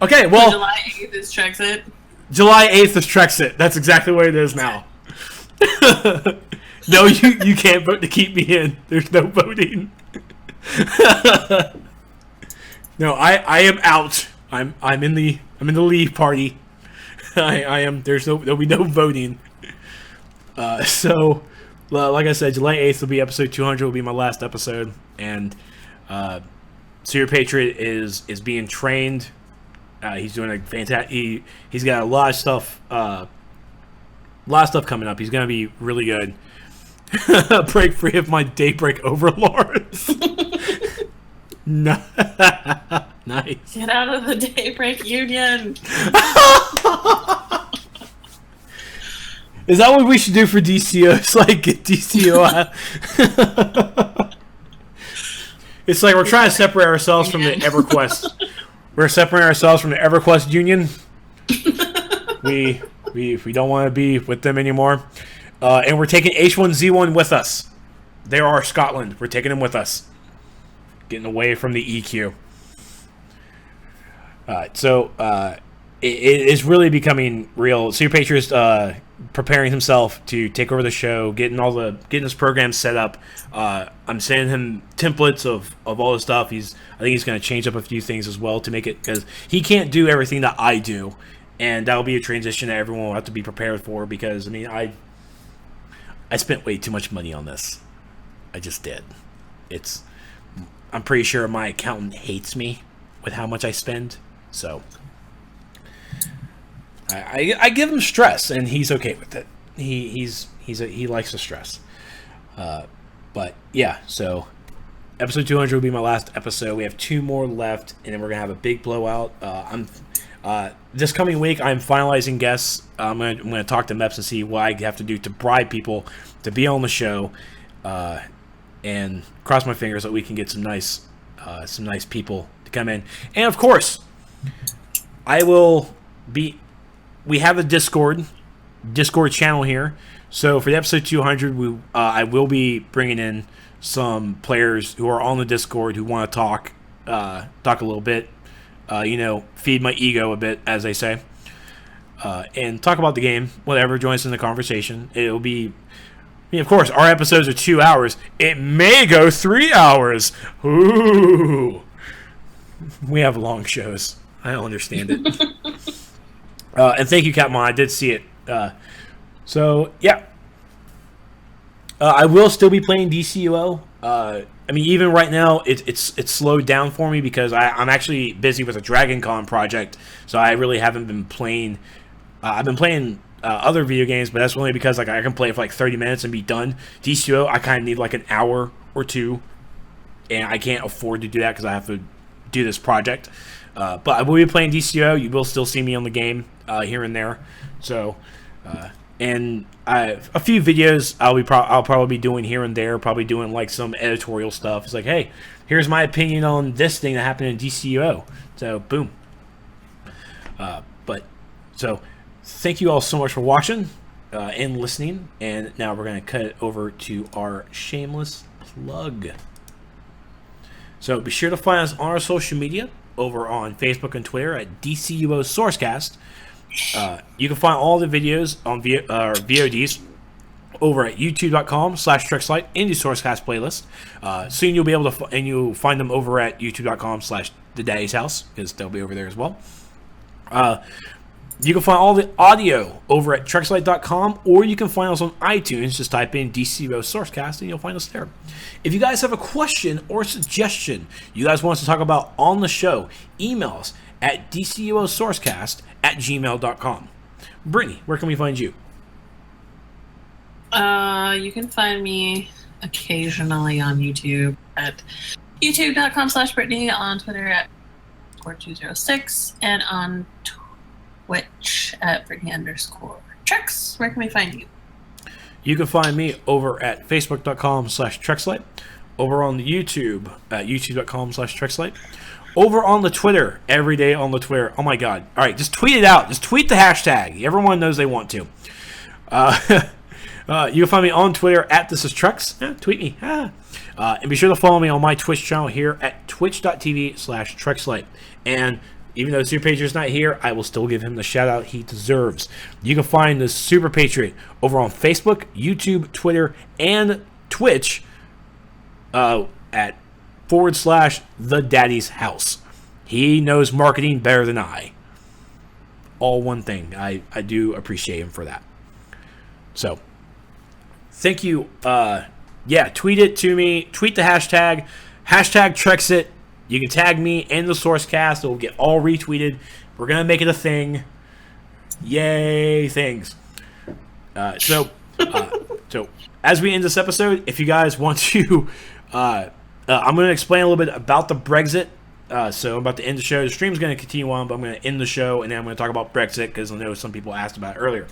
Speaker 1: Okay, well...
Speaker 2: July 8th is Trexit.
Speaker 1: July 8th is Trexit. That's exactly what it is now. No, you can't vote to keep me in. There's no voting. No, I am out. I'm in the leave party. I am. There'll be no voting. So, like I said, July 8th will be episode 200. Will be my last episode, and Soder Patriot is being trained. He's doing a fantastic. He's got a lot of stuff. Coming up. He's gonna be really good. Break free of my Daybreak overlords. Nice.
Speaker 2: Get out of the Daybreak Union.
Speaker 1: Is that what we should do for DCO? It's get DCO. It's we're trying to separate ourselves from the EverQuest. We're separating ourselves from the EverQuest Union. We don't want to be with them anymore. And we're taking H1Z1 with us. They are Scotland. We're taking them with us. Getting away from the EQ. So it is really becoming real. Soder Patriot's preparing himself to take over the show, getting his program set up. I'm sending him templates of all the stuff. I think he's going to change up a few things as well to make it, because he can't do everything that I do, and that'll be a transition that everyone will have to be prepared for. Because I spent way too much money on this. I just did. I'm pretty sure my accountant hates me with how much I spend. So I give him stress, and he's okay with it. He likes the stress. But yeah, so episode 200 will be my last episode. We have 2 more left, and then we're gonna have a big blowout. This coming week, I'm finalizing guests. I'm gonna talk to Meps and see what I have to do to bribe people to be on the show, and cross my fingers that we can get some nice people to come in. And of course, we have a Discord channel here. So for the episode 200, I will be bringing in some players who are on the Discord who want to talk a little bit, feed my ego a bit, as they say, and talk about the game. Whatever, join us in the conversation. It'll be, of course, our episodes are 2 hours. It may go 3 hours. Ooh, we have long shows. I don't understand it. And thank you, Capmon. I did see it. So yeah, I will still be playing DCUO. Even right now, it's slowed down for me because I'm actually busy with a Dragon Con project, so I really haven't been playing. I've been playing other video games, but that's only because I can play it for 30 minutes and be done. DCUO, I kind of need an hour or 2, and I can't afford to do that because I have to do this project. But I will be playing DCUO. You will still see me on the game here and there. So. And a few videos I'll probably be doing here and there, probably doing some editorial stuff. It's hey, here's my opinion on this thing that happened in DCUO. So boom. So thank you all so much for watching and listening. And now we're gonna cut it over to our shameless plug. So be sure to find us on our social media over on Facebook and Twitter at DCUO Sourcecast. You can find all the videos on VODs over at youtube.com/Trexlight in the Sourcecast playlist. Soon you'll be able to, and you'll find them over at youtube.com/The Daddy's House, because they'll be over there as well. You can find all the audio over at Trexlight.com, or you can find us on iTunes. Just type in DCUO Sourcecast and you'll find us there. If you guys have a question or suggestion you guys want us to talk about on the show, email us at DCUOSourcecast@gmail.com. Brittany, where can we find you?
Speaker 3: You can find me occasionally on YouTube at youtube.com/Brittany, on Twitter at 4206, and on Twitch at Brittany_Trex. Where can we find you?
Speaker 1: You can find me over at facebook.com/Trexlight, over on the YouTube at youtube.com/Trexlight, over on the Twitter, every day on the Twitter. Oh my God. All right, just tweet it out. Just tweet the hashtag. Everyone knows they want to. You can find me on Twitter at ThisIsTrex. Tweet me. And be sure to follow me on my Twitch channel here at twitch.tv/Trexlight. And even though the Super Patriot's not here, I will still give him the shout out he deserves. You can find the Super Patriot over on Facebook, YouTube, Twitter, and Twitch at /The Daddy's House. He knows marketing better than I. All one thing. I do appreciate him for that. So, thank you. Tweet it to me. Tweet the hashtag Trexit. You can tag me in the Sourcecast. It will get all retweeted. We're going to make it a thing. Yay, things. So as we end this episode, if you guys want to... I'm going to explain a little bit about the Brexit. So I'm about to end the show. The stream's going to continue on, but I'm going to end the show, and then I'm going to talk about Brexit, because I know some people asked about it earlier.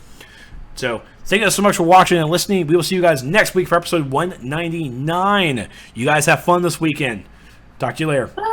Speaker 1: So thank you guys so much for watching and listening. We will see you guys next week for episode 199. You guys have fun this weekend. Talk to you later.
Speaker 3: Bye.